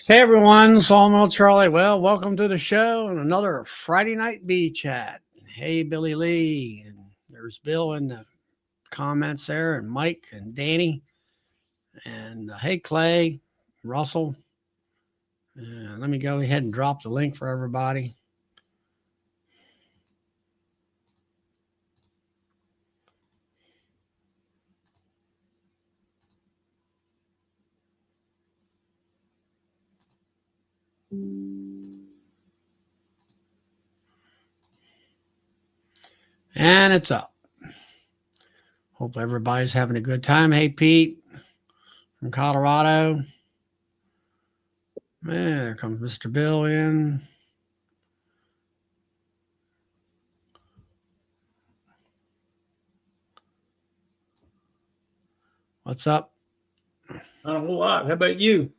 Hey everyone, Sawmill Charlie. Well, welcome to the show and another Friday night bee chat. Hey Billy Lee, and there's Bill in the comments there, and Mike and Danny, and hey Clay, Russell. Let me go ahead and drop the link for everybody. And it's up. Hope everybody's having a good time. Hey Pete from Colorado. Man, there comes Mr. Bill in. What's up? Not a whole lot. How about you?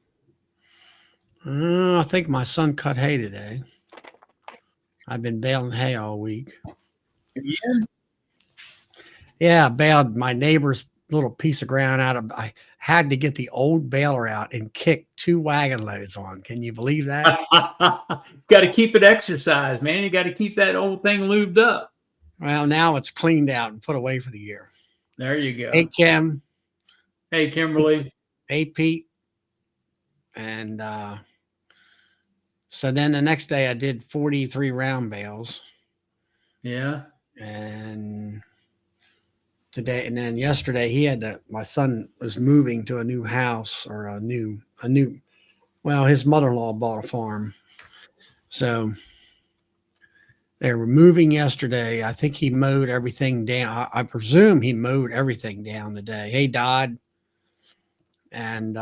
I think my son cut hay today. I've been baling hay all week. Yeah. Yeah, I baled my neighbor's little piece of ground out of. I had to get the old baler out and kick 2 wagon loads on. Can you believe that? Got to keep it exercised, man. You got to keep that old thing lubed up. Well, now it's cleaned out and put away for the year. There you go. Hey, Kim. Hey, Kimberly. Hey, Pete. And so then the next day I did 43 round bales. Yeah. And today, and then yesterday he had to, my son was moving to a new house or a new, well, his mother-in-law bought a farm. So they were moving yesterday. I think he mowed everything down. I presume he mowed everything down today. Hey, Dodd. And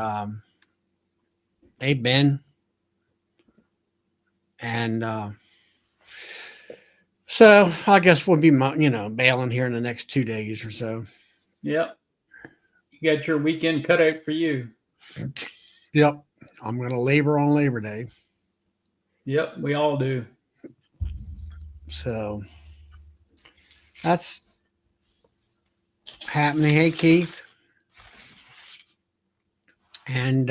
hey, Ben. And so I guess we'll be, bailing here in the next 2 days or so. Yep. You got your weekend cut out for you. Yep. I'm going to labor on Labor Day. Yep. We all do. So that's happening. Hey, Keith. And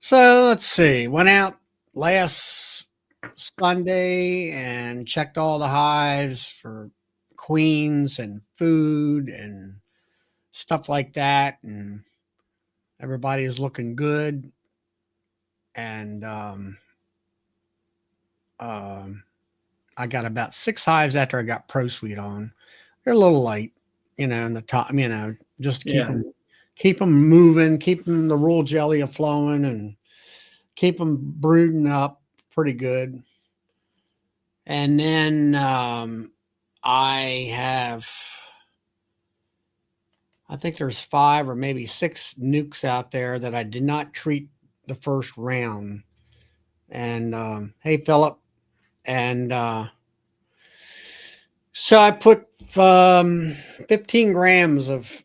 so let's see. Went out last Sunday and checked all the hives for queens and food and stuff like that. And everybody is looking good. And I got about 6 hives after I got Pro Suite on. They're a little light, in the top, just to keep them moving, keep them the royal jelly a flowing, and keep them brooding up pretty good. And then I think there's 5 or maybe 6 nukes out there that I did not treat the first round. And hey, Philip. And so I put 15 grams of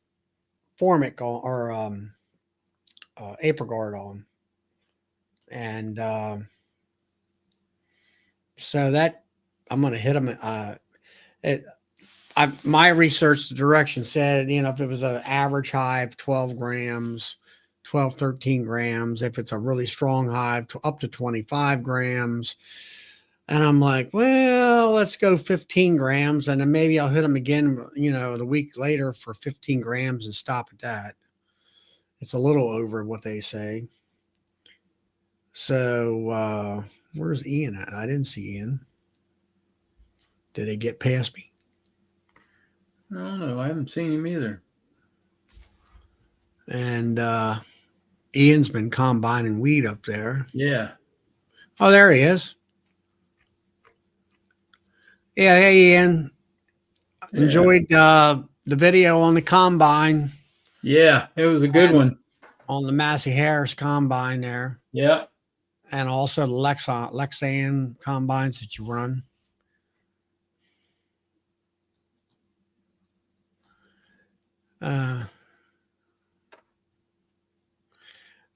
formic on, or Apricot on. And so that I'm going to hit them. My research direction said, if it was an average hive, 12 grams, 12, 13 grams. If it's a really strong hive, up to 25 grams. And I'm like, well, let's go 15 grams. And then maybe I'll hit them again, the week later for 15 grams and stop at that. It's a little over what they say. So where's Ian at? I didn't see Ian. Did he get past me? I don't know. I haven't seen him either. And Ian's been combining weed up there. Yeah. Oh, there he is. Yeah, hey Ian. Yeah. Enjoyed the video on the combine. Yeah, it was a good one. On the Massey Harris combine there. Yeah. And also the Lexan combines that you run.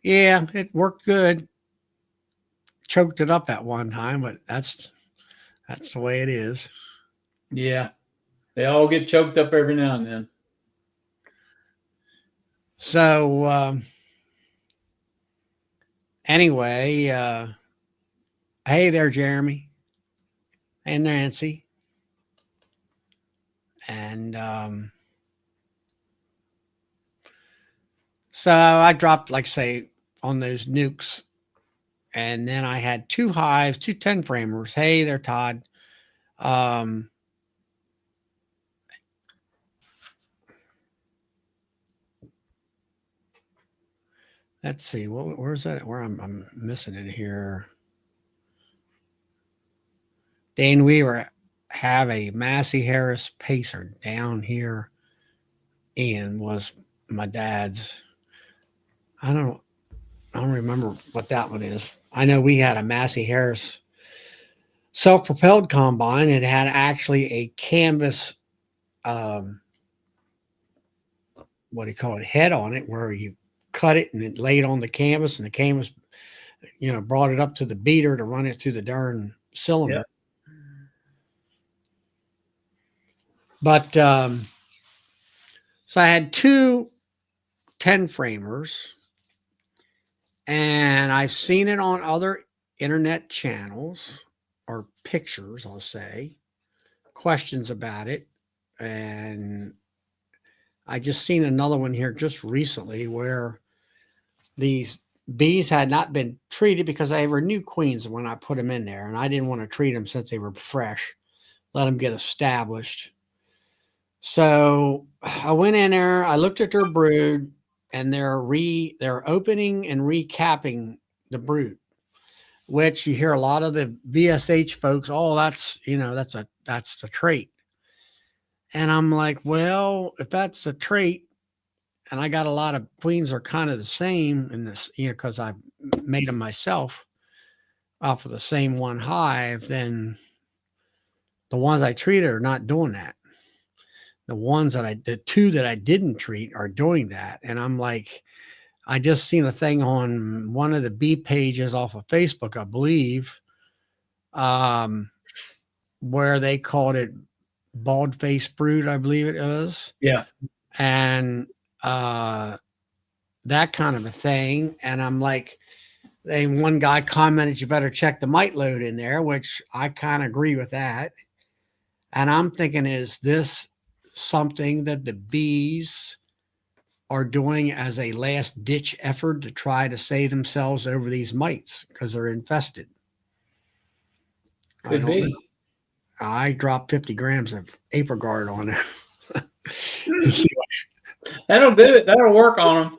Yeah, it worked good. Choked it up at one time, but that's the way it is. Yeah. They all get choked up every now and then. So Anyway, hey there, Jeremy and Nancy. And so I dropped, like, say, on those nukes. And then I had two hives, two 10 framers. Hey there, Todd. Um, let's see. Where's that? Where I'm missing it here. Dane Weaver have a Massey Harris Pacer down here. Ian was my dad's. I don't I don't remember what that one is. I know we had a Massey Harris self-propelled combine. It had actually a canvas, um, what do you call it, head on it, where you cut it and it laid on the canvas, and the canvas, brought it up to the beater to run it through the darn cylinder. Yep. But so I had two 10 framers, and I've seen it on other internet channels or pictures, I'll say, questions about it. And I just seen another one here just recently where these bees had not been treated because they were new queens when I put them in there, and I didn't want to treat them since they were fresh, let them get established. So I went in there, I looked at their brood, and they're opening and recapping the brood, which you hear a lot of the VSH folks, oh, that's that's the trait. And I'm like, well, if that's the trait, and I got a lot of queens are kind of the same in this, because I made them myself off of the same one hive, then the ones I treated are not doing that. The two that I didn't treat are doing that. And I'm like, I just seen a thing on one of the bee pages off of Facebook, I believe, where they called it bald face brood, I believe it was. Yeah. And that kind of a thing. And I'm like, and one guy commented, you better check the mite load in there, which I kind of agree with that. And I'm thinking, is this something that the bees are doing as a last ditch effort to try to save themselves over these mites because they're infested? Could be. Know. I dropped 50 grams of Apricot on it. That'll do it. That'll work on them.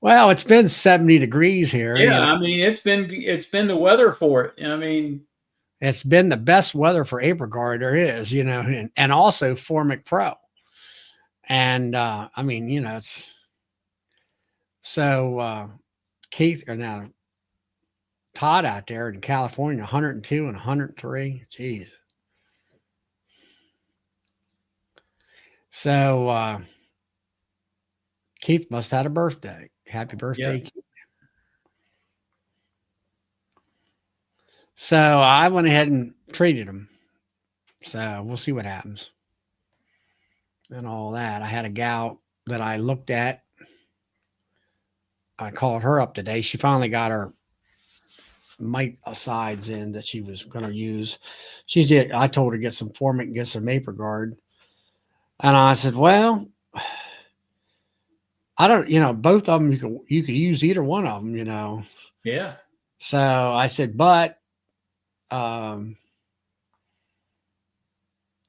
Well, it's been 70 degrees here. Yeah, I mean, it's been the weather for it. I mean, it's been the best weather for Apricot there is, and also Formic Pro. And I mean, it's so Keith or now Todd out there in California, 102 and 103. Jeez. So Keith must have had a birthday. Happy birthday, yeah. Keith. So I went ahead and treated him. So we'll see what happens. And all that. I had a gal that I looked at. I called her up today. She finally got her mite asides in that she was going to use. I told her to get some Formic and get some Apricot. And I said, well, I don't, both of them, you could use either one of them, Yeah. So I said, but I'm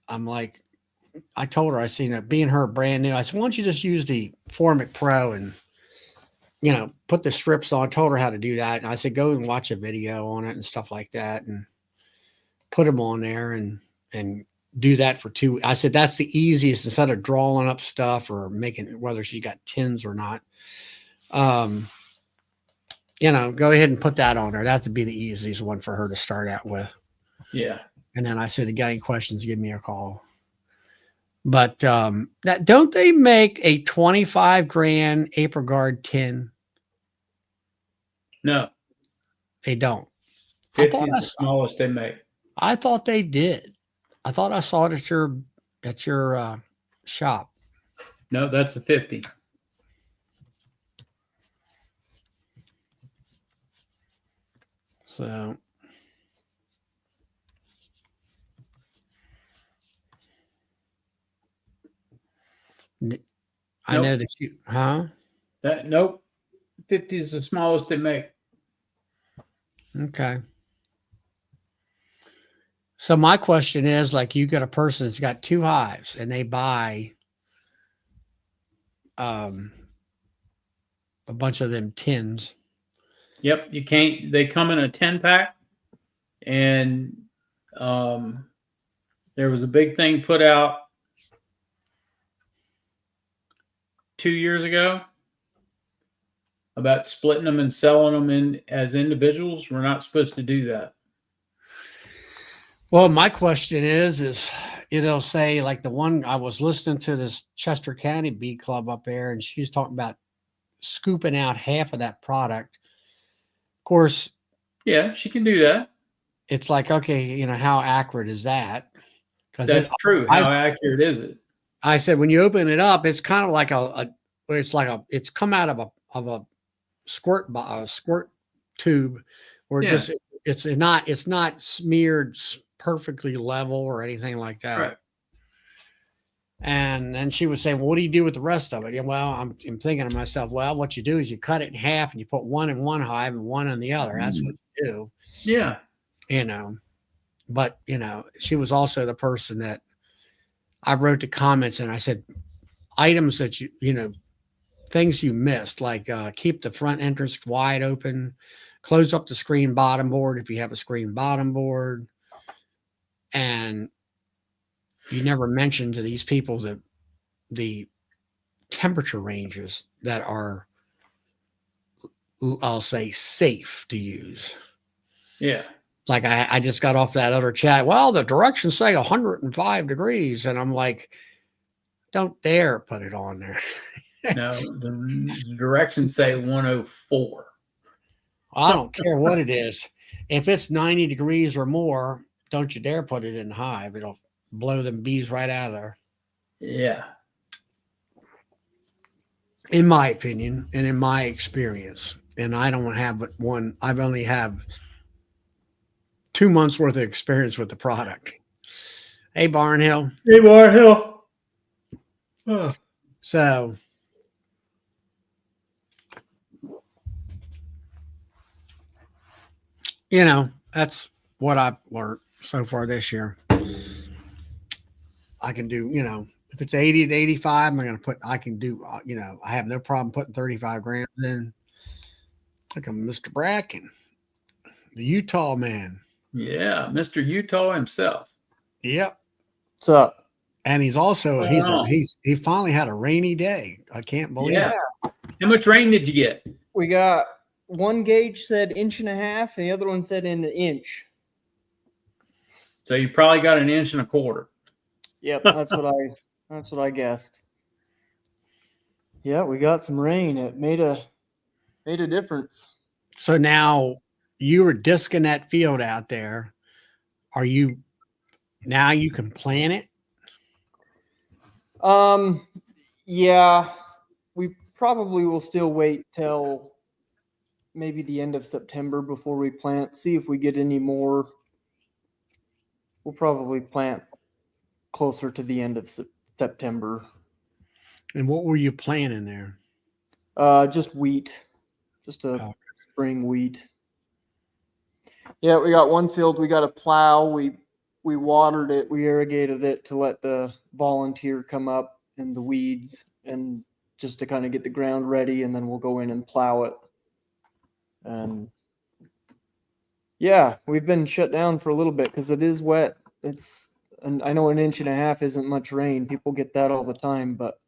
like, I told her, I seen it being her brand new. I said, why don't you just use the Formic Pro and, put the strips on. I told her how to do that. And I said, go and watch a video on it and stuff like that and put them on there and do that for 2 weeks. I said, that's the easiest instead of drawing up stuff or making it, whether she got tins or not. Go ahead and put that on her. That would be the easiest one for her to start out with. Yeah. And then I said, if you got any questions, give me a call. But don't they make a 25 grand Apricot tin? No. They don't. 50 is the smallest they make. I thought they did. I thought I saw it at your shop. No, that's a 50. So I know that you, huh? Nope. 50 is the smallest they make. Okay. So my question is, like, you got a person that's got 2 hives and they buy um a bunch of them tins. Yep, you can't. They come in a 10-pack, and um, there was a big thing put out 2 years ago about splitting them and selling them in as individuals. We're not supposed to do that. Well, my question is, it'll say like the one I was listening to this Chester County Bee Club up there, and she's talking about scooping out half of that product. Of course, Yeah, she can do that. it's like, okay, how accurate is that? Because That's true. How accurate is it? I said when you open it up, it's kind of like it's come out of a squirt tube, where Yeah. it's not smeared perfectly level or anything like that. Right. And then she was saying, well, what do you do with the rest of it? And well, I'm thinking to myself, well, what you do is you cut it in half and you put one in one hive and one in the other. That's what you do. Yeah. But she was also the person that I wrote the comments and I said, items that things you missed, like keep the front entrance wide open, close up the screen bottom board if you have a screen bottom board. And you never mentioned to these people that the temperature ranges that are, I'll say, safe to use. Yeah. Like I just got off that other chat. Well, the directions say 105 degrees. And I'm like, don't dare put it on there. No, the directions say 104. I don't care what it is. If it's 90 degrees or more, don't you dare put it in the hive. It'll blow them bees right out of there. Yeah. In my opinion and in my experience. And I don't have but one. I've only have 2 months worth of experience with the product. Hey, Barnhill. Hey, Barnhill. Oh. So that's what I've learned so far this year. I can do, if it's 80 to 85, I can do, I have no problem putting 35 grams in. Like I'm Mr. Bracken, the Utah man. Yeah, Mr. Utah himself. Yep. What's up? And he's also, he finally had a rainy day. I can't believe it. How much rain did you get? We got one gauge said 1.5 inches, and the other one said in 1 inch. So you probably got 1.25 inches. Yep, that's what I guessed. Yeah, we got some rain. It made a difference. So now you were disking that field out there. Now you can plant it? Yeah, we probably will still wait till maybe the end of September before we plant. See if we get any more. We'll probably plant closer to the end of September. And what were you planting there? Just wheat, just a spring wheat. Yeah, we got one field. We got a plow. We watered it. We irrigated it to let the volunteer come up in the weeds and just to kind of get the ground ready, and then we'll go in and plow it. And yeah, we've been shut down for a little bit because it is wet. And I know 1.5 inches isn't much rain. People get that all the time, but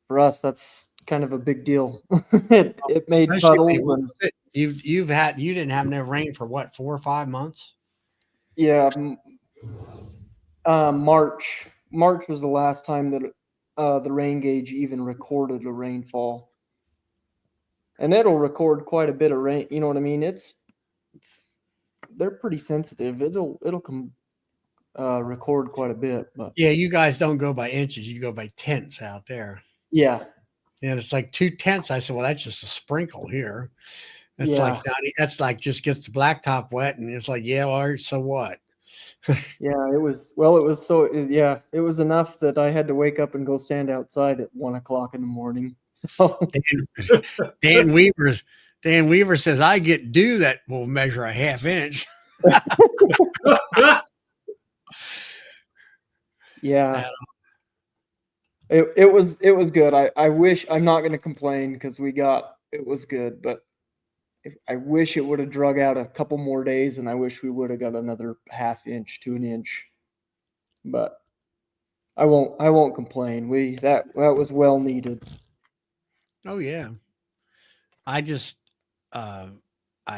for us, that's kind of a big deal. it made puddles. And you didn't have no rain for what, 4 or 5 months? Yeah, March was the last time that the rain gauge even recorded a rainfall, and it'll record quite a bit of rain. You know what I mean? They're pretty sensitive. It'll record quite a bit. But yeah, you guys don't go by inches; you go by tenths out there. Yeah. And it's like 2 tenths. I said, well, that's just a sprinkle here. That's like that's like just gets the blacktop wet, and it's like, yeah, all right, so what? Yeah, it was it was enough that I had to wake up and go stand outside at 1 o'clock in the morning. Dan Weaver says I get dew that will measure a half inch. Yeah. It was good. I wish, I'm not going to complain because it was good, but I wish it would have drug out a couple more days, and I wish we would have got another half inch to an inch. But I won't complain. That was well needed. Oh yeah. I just I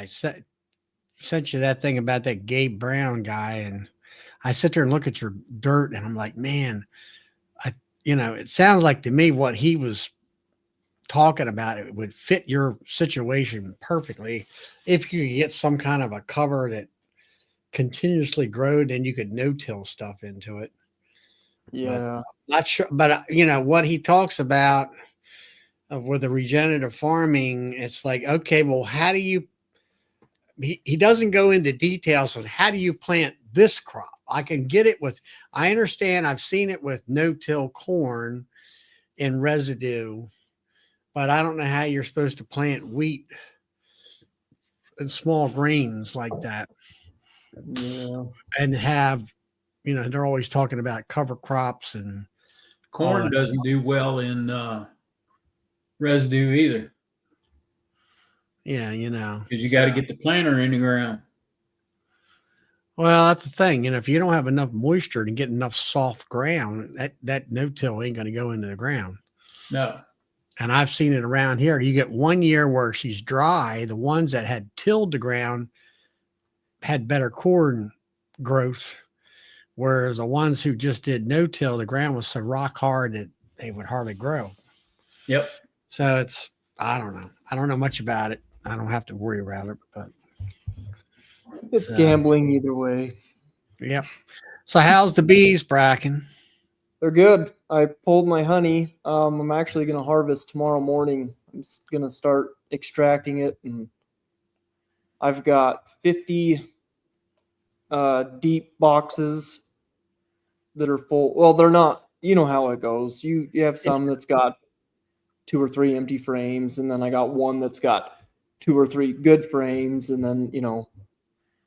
sent you that thing about that Gabe Brown guy, and I sit there and look at your dirt, and I'm like, man, it sounds like to me what he was talking about, it would fit your situation perfectly if you could get some kind of a cover that continuously growed, and you could no-till stuff into it. Yeah. But not sure, but what he talks about with the regenerative farming, it's like, okay, well, how do you, he doesn't go into details on how do you plant this crop. I can get it with, I understand, I've seen it with no-till corn in residue, but I don't know how you're supposed to plant wheat and small grains like that. Yeah. And have, they're always talking about cover crops, and Corn doesn't do well in residue either. Yeah, because you got to get the planter in the ground. Well, that's the thing. If you don't have enough moisture to get enough soft ground, that no-till ain't going to go into the ground. No. And I've seen it around here. You get 1 year where she's dry. The ones that had tilled the ground had better corn growth, whereas the ones who just did no-till, the ground was so rock hard that they would hardly grow. Yep. So I don't know. I don't know much about it. I don't have to worry about it, but it's gambling either way. Yep. So how's the bees, Bracken? They're good. I pulled my honey. I'm actually going to harvest tomorrow morning. I'm just going to start extracting it, and I've got 50 deep boxes that are full. Well, they're not. You know how it goes. You have some that's got 2 or 3 empty frames, and then I got one that's got 2 or 3 good frames, and then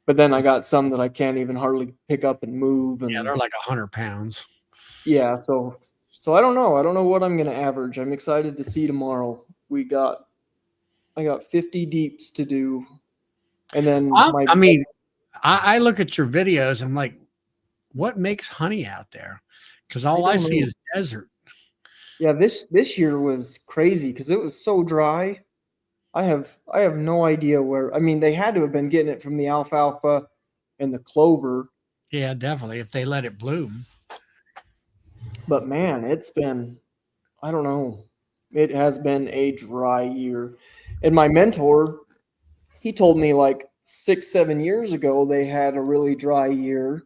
but then I got some that I can't even hardly pick up and move. And yeah, they're like 100 pounds. Yeah, so I don't know. I don't know what I'm gonna average. I'm excited to see tomorrow. I got 50 deeps to do, and then I look at your videos. I'm like, what makes honey out there? Because all I see is desert. Yeah, this year was crazy because it was so dry. I have no idea where. I mean, they had to have been getting it from the alfalfa and the clover. Yeah, definitely, if they let it bloom. But man, it's been, I don't know. It has been a dry year. And my mentor, he told me like 6-7 years ago they had a really dry year,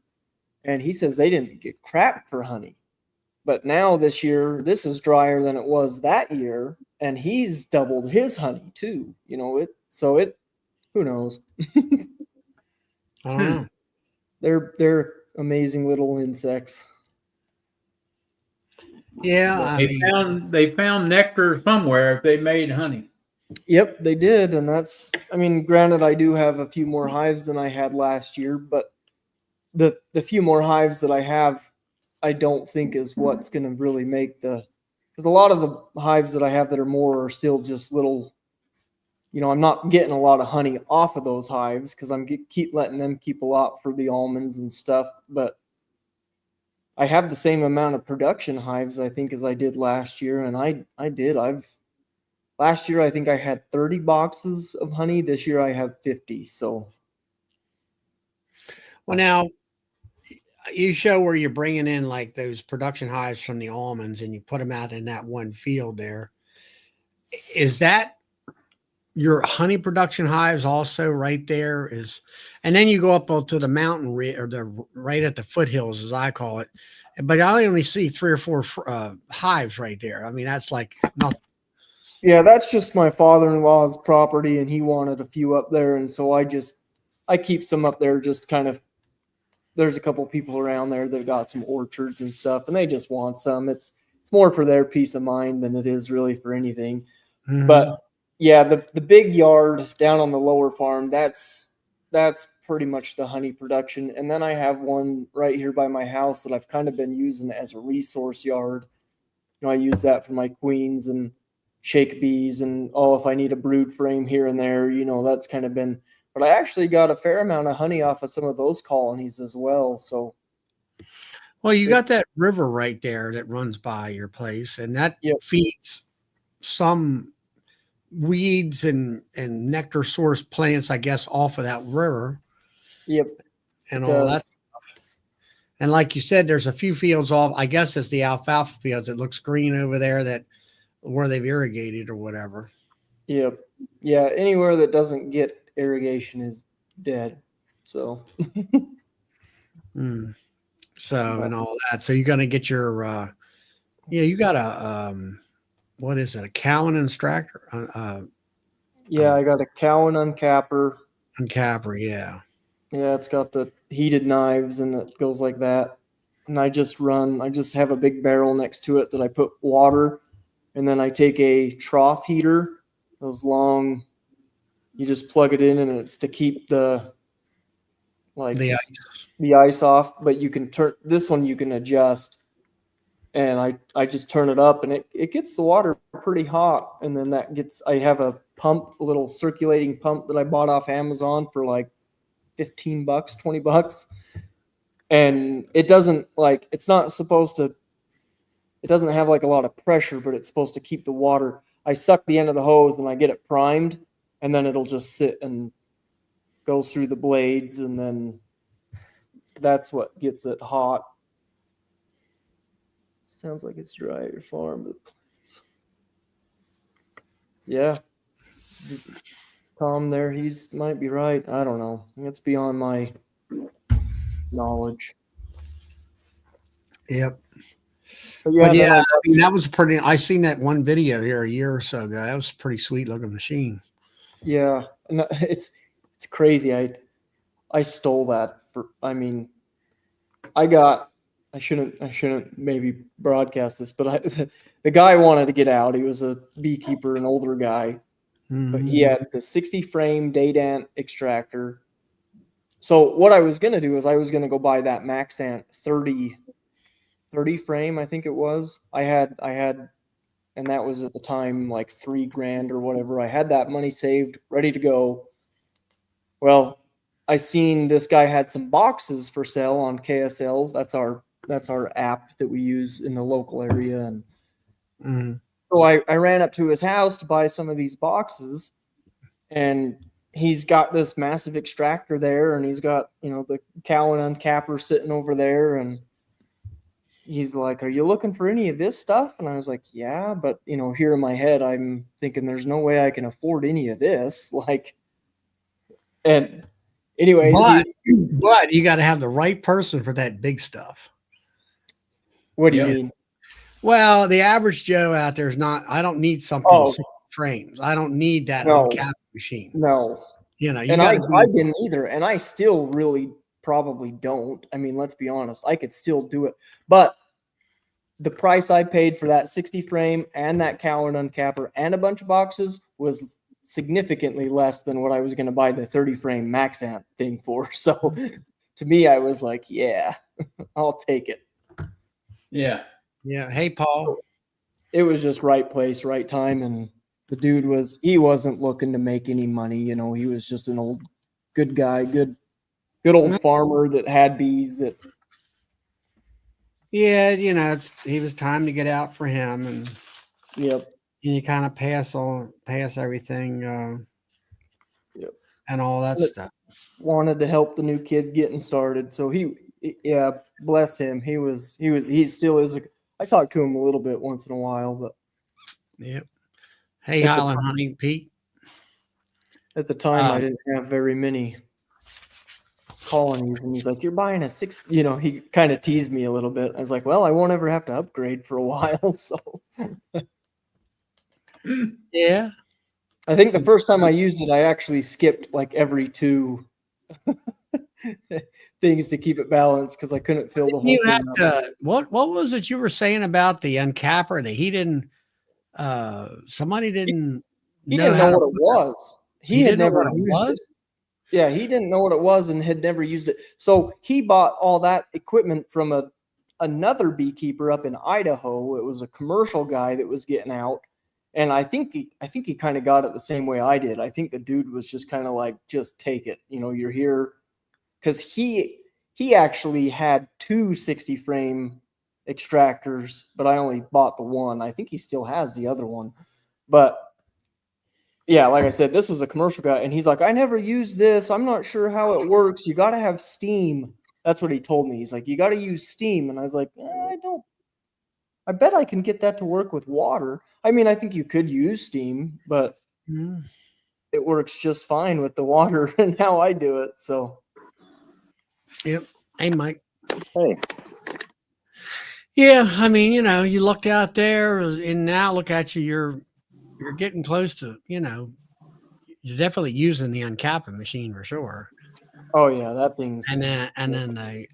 and he says they didn't get crap for honey. But now this year, this is drier than it was that year, and he's doubled his honey too. Who knows? I don't know. They're amazing little insects. Yeah, they found nectar somewhere if they made honey. Yep, they did, and granted, I do have a few more hives than I had last year, but the few more hives that I have, I don't think is what's going to really make because a lot of the hives that I have that are more are still just little. I'm not getting a lot of honey off of those hives because I'm keep letting them keep a lot for the almonds and stuff, but I have the same amount of production hives, I think, as I did last year. And last year, I think I had 30 boxes of honey. This year I have 50. So. Well, now you show where you're bringing in like those production hives from the almonds and you put them out in that one field there. Is that your honey production hives also right there? And then you go up to the mountain or right at the foothills, as I call it. But I only see 3 or 4 hives right there. I mean, that's like nothing. Yeah, that's just my father-in-law's property, and he wanted a few up there, and so I keep some up there. Just kind of, there's a couple people around there that got some orchards and stuff, and they just want some. It's more for their peace of mind than it is really for anything. But Mhm. yeah, the big yard down on the lower farm, that's pretty much the honey production. And then I have one right here by my house that I've kind of been using as a resource yard. I use that for my queens and shake bees, and if I need a brood frame here and there, that's kind of been. But I actually got a fair amount of honey off of some of those colonies as well. So Well, you got it's that river right there that runs by your place, and that yep, feeds some weeds and nectar source plants, I guess, off of that river yep, it and all that. does. And like you said, there's a few fields off. I guess it's the alfalfa fields. It looks green over there that where they've irrigated or whatever. Yep, yeah. Anywhere that doesn't get irrigation is dead. So, Mm. So but and all that. So you're gonna get your yeah, you got a what is it? A Cowan extractor? yeah, I got a Cowan uncapper. And Capri, yeah. Yeah, it's got the heated knives and it goes like that. And I just have a big barrel next to it that I put water, and then I take a trough heater, those long, you just plug it in and it's to keep like The the ice off, but you can turn this one, you can adjust, and I just turn it up and it gets the water pretty hot, and then I have a pump, a little circulating pump that I bought off Amazon for like $15, $20. And it doesn't like it's not supposed to it doesn't have like a lot of pressure, but it's supposed to keep the water. I suck the end of the hose and I get it primed, and then it'll just sit and goes through the blades, and then that's what gets it hot. Sounds like it's dry at your farm, but yeah, Tom there, he's might be right. I don't know. It's beyond my knowledge. Yep. But But then yeah, I mean that was pretty I seen that one video here a year or so ago. That was a pretty sweet looking machine. yeah, and it's crazy. I stole that for. I mean, I shouldn't maybe broadcast this, but the guy wanted to get out. He was a beekeeper, an older guy, but he Mhm. had the 60 frame Daydant extractor. So what I was gonna do is I was gonna go buy that Maxant 30 frame, I think it was. I had, and that was at the time like $3,000 or whatever. I had that money saved, ready to go. Well, I seen this guy had some boxes for sale on KSL. That's our app that we use in the local area. And Mhm. so I ran up to his house to buy some of these boxes, and he's got this massive extractor there, and he's got, the Cowan uncapper sitting over there, and he's like, "Are you looking for any of this stuff?" And I was like, "Yeah," but here in my head, I'm thinking there's no way I can afford any of this. Like, and anyways, But but you got to have the right person for that big stuff. what do you Yep. mean? Well, the average Joe out there is not. I don't need something Oh, 60 frames. I don't need that no, uncap machine. no. You And got I to be. didn't either, and I still really probably don't. I mean, let's be honest, I could still do it, but the price I paid for that 60 frame and that Cowan uncapper and a bunch of boxes was significantly less than what I was going to buy the 30 frame Maxant thing for. So to me, I was like, yeah, I'll take it. Yeah. Yeah. Hey, Paul. It was just right place, right time, and the dude he wasn't looking to make any money. He was just an old good guy, good old farmer that had bees that. Yeah, he was time to get out for him, and Yep. you kind of pass everything, Yep. and all that stuff. Wanted to help the new kid getting started. So yeah, bless him. He still is. I talk to him a little bit once in a while, but Yep. Hey, at the Highland time, Hunting Pete. I didn't have very many colonies, and he's like, "You're buying a six." He kind of teased me a little bit. I was like, "Well, I won't ever have to upgrade for a while." So Yeah. I think the first time I used it, I actually skipped like every 2 things to keep it balanced because I couldn't fill the whole You thing have up. to, what was it you were saying about the uncapper that he didn't, somebody didn't He know didn't know how to what it put was. He He had didn't know never what it used it. was? Yeah, he didn't know what it was and had never used it. So he bought all that equipment from another beekeeper up in Idaho. It was a commercial guy that was getting out. And I think he kind of got it the same way I did. I think the dude was just kind of like, just take it. You know, you're here. Because he actually had 2 60 frame extractors, but I only bought the one. I think he still has the other one. But yeah, like I said, this was a commercial guy, and he's like, I never used this. I'm not sure how it works. You got to have steam. That's what he told me. He's like, you got to use steam. And I was like, I bet I can get that to work with water. I mean, I think you could use steam, but Mm. it works just fine with the water and how I do it. So, Yep. Hey, Mike. hey, Yeah, I mean, you look out there and now look at you, you're getting close to, you're definitely using the uncapping machine for sure. oh yeah, that thing's. And then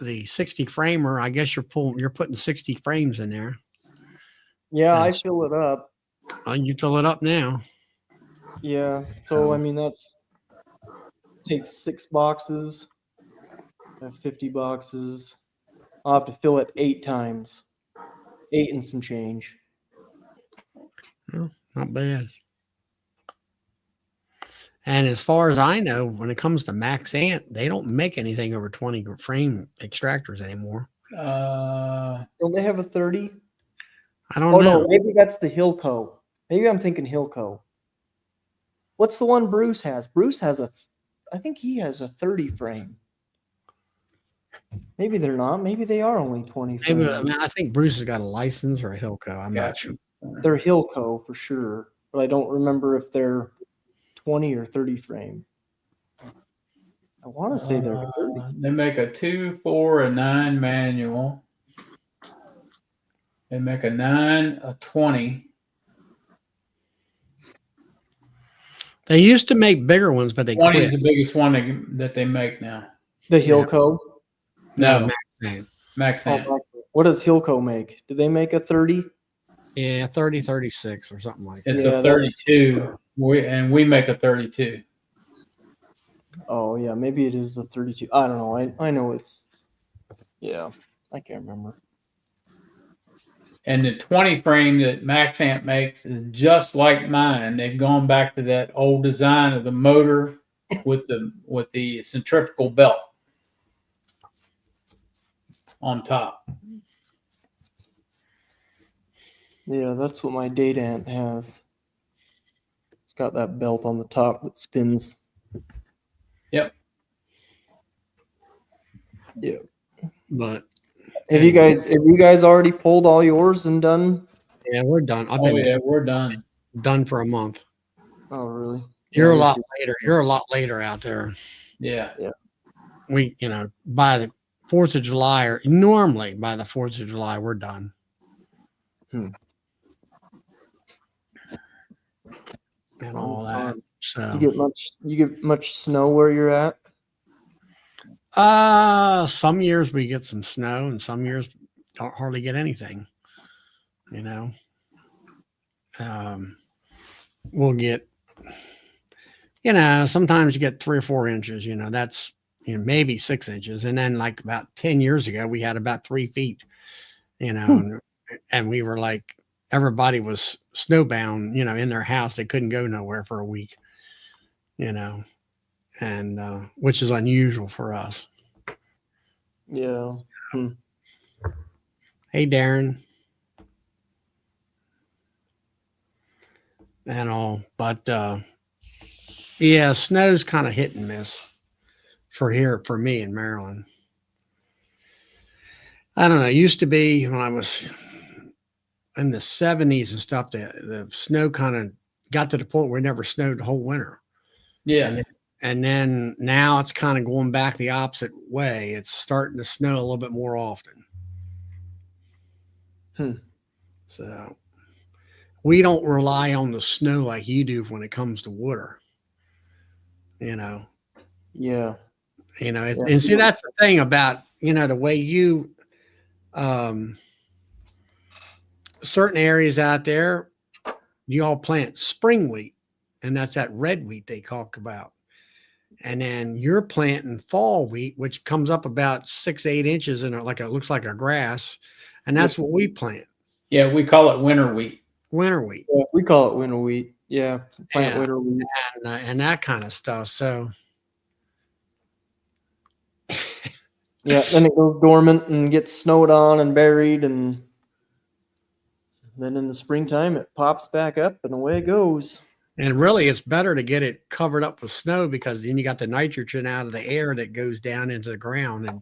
the 60 framer, I guess you're putting 60 frames in there. Yeah, I And fill it up. you fill it up now. Yeah. So, I mean, that's takes 6 boxes, 50 boxes. I'll have to fill it 8 times, 8 and some change. Well, not bad. And as far as I know, when it comes to Max Ant, they don't make anything over 20 frame extractors anymore. Don't they have a 30? I don't Oh know. no, maybe that's the Hilco. Maybe I'm thinking Hilco. What's the one Bruce has? Bruce has I think he has a 30 frame. Maybe they're not. Maybe they are only 20 Maybe, frames. I mean, I think Bruce has got a license or a Hilco. I'm not sure. They're Hilco for sure, but I don't remember if they're 20 or 30 frame. I want to say they're 30. They make a 2, 4, and 9 manual. They make a 9, a 20. They used to make bigger ones, but they 20 quit. is the biggest one that they make now. The Hilco. No, No, Max Ant. Max Oh, Ant. what does Hilco make? Do they make a 30? Yeah, 30, 36 or something like that. It's Yeah, a 32. We make a 32. Oh yeah, maybe it is a 32. I don't know. I know it's. Yeah, I can't remember. And the 20 frame that Max Ant makes is just like mine. They've gone back to that old design of the motor with the centrifugal belt on top. Yeah, that's what my data ant has. It's got that belt on the top that spins. Yep. Yeah. But Have you guys already pulled all yours and done? yeah, we're done. I've Oh been yeah, we're done. done for a month. Oh really? You're Yeah, a lot me later. You're a lot later out there. Yeah. We, by the 4th of July, or normally by the 4th of July, we're done. Hmm. And all that. So You get much snow where you're at? some years we get some snow and some years don't hardly get anything. We'll get, sometimes you get 3 or 4 inches, that's maybe 6 inches. And then like about 10 years ago, we had about 3 feet, and we were like, everybody was snowbound, in their house. They couldn't go nowhere for a week, and which is unusual for us. Yeah. Hmm. Hey, Darren. And all, but yeah, snow's kind of hit and miss for me in Maryland. I don't know. It used to be when I was in the 70s and stuff, the snow kind of got to the point where it never snowed the whole winter. Yeah. And then now it's kind of going back the opposite way. It's starting to snow a little bit more often. Hmm. So we don't rely on the snow like you do when it comes to water. Yeah. And Yeah. see, that's the thing about, the way you, certain areas out there, you all plant spring wheat, and that's that red wheat they talk about. And then you're planting fall wheat, which comes up about 6 to 8 inches and it looks like a grass. And that's what we plant, Yeah, we call it winter wheat. winter wheat. Yeah, we call it winter wheat. Yeah, plant Yeah. winter wheat. And that kind of stuff. So Yeah, then it goes dormant and gets snowed on and buried, and then in the springtime it pops back up and away it goes. and really, it's better to get it covered up with snow because then you got the nitrogen out of the air that goes down into the ground and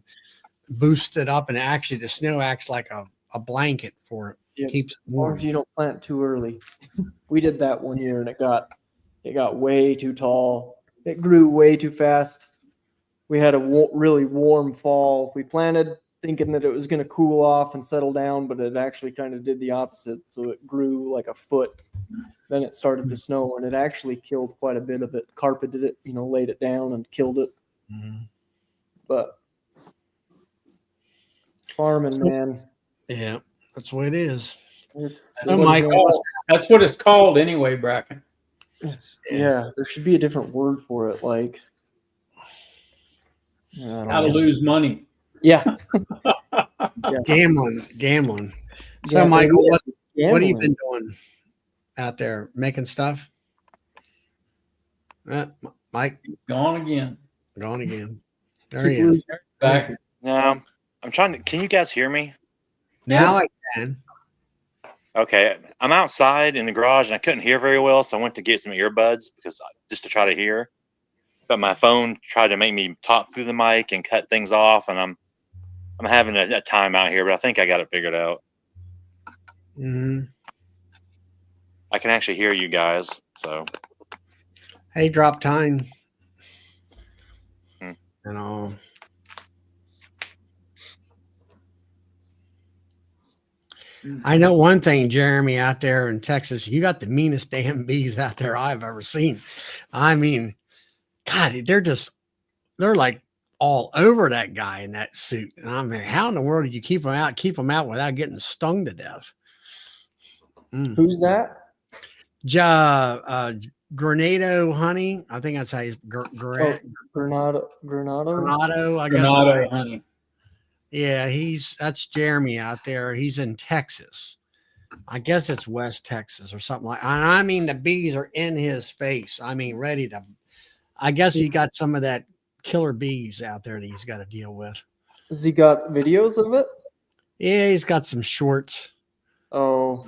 boosts it up. And actually, the snow acts like a blanket for it, Yeah, keeps it as long warm. as you don't plant too early. We did that one year and it got way too tall. It grew way too fast. We had a really warm fall. We planted thinking that it was going to cool off and settle down, but it actually kind of did the opposite. So it grew like a foot. Then it started to snow, and it actually killed quite a bit of it. Carpeted it, laid it down and killed it. Mhm. But farming, man, Yeah, that's what it is. it's So, Michael, That's what it's called anyway, Bracken. yeah. There should be a different word for it, like I don't How to know. lose money. Yeah, gambling. So, yeah, Michael, yes, it's what have you gambling. been doing out there? Making stuff? Mike, Gone again. gone again. There Keep he is. losing. Back. No, I'm trying to. Can you guys hear me? Now I can. Okay, I'm outside in the garage and I couldn't hear very well, so I went to get some earbuds just to try to hear. But my phone tried to make me talk through the mic and cut things off, and I'm having a time out here, but I think I got it figured out. Hmm. I can actually hear you guys, so Hey, drop time. Hmm. I know one thing, Jeremy, out there in Texas, you got the meanest damn bees out there I've ever seen. I mean, God, they're like all over that guy in that suit. And I mean, how in the world did you keep them out without getting stung to death? Who's that? Granado honey. I think that's how you Granado. Granado, I guess. Granado honey. Yeah, that's Jeremy out there. He's in Texas. I guess it's West Texas or something like. And I mean, the bees are in his face. I mean, ready to. I guess he got some of that killer bees out there that he's got to deal with. Has he got videos of it? Yeah, he's got some shorts. Oh,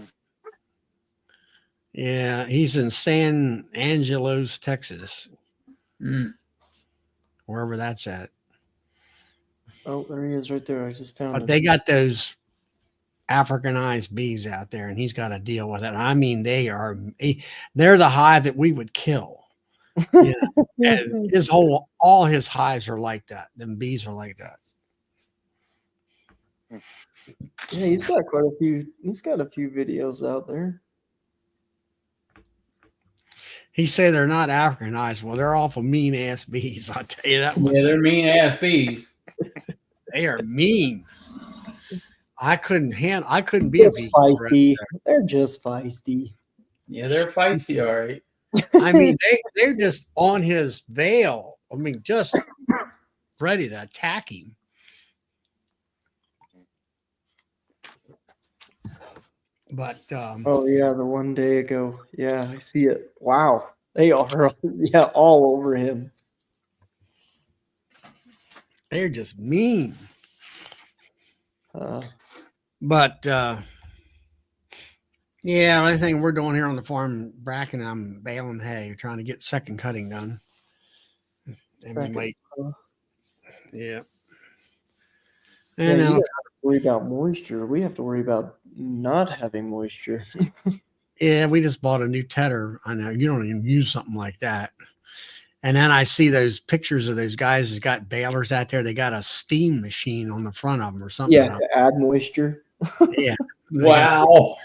Yeah, he's in San Angelos, Texas, wherever that's at. oh, there he is, right there. I just found But him. they got those Africanized bees out there, and he's got to deal with it. I mean, they're the hive that we would kill. Yeah, and all his hives are like that. Them bees are like that. Yeah, he's got quite a few. He's got a few videos out there. He say they're not Africanized. Well, they're awful mean ass bees. I'll tell you that one. Yeah, they're mean ass bees. They are mean. I couldn't be a Just bee. feisty. They're just feisty. Yeah, they're feisty, all right. I mean, they're just on his veil. I mean, just ready to attack him. But Oh yeah, the one day ago. Yeah, I see it. Wow, they are all over him. they're just mean. Uh, But yeah, the only thing we're doing here on the farm, Bracken, I'm baling hay, trying to get second cutting done. And we wait. Yeah. And you now, guys have to worry about moisture. We have to worry about not having moisture. yeah, we just bought a new tedder. I know you don't even use something like that. And then I see those pictures of those guys that got balers out there. They got a steam machine on the front of them or something. Yeah, to add moisture. Yeah. Wow.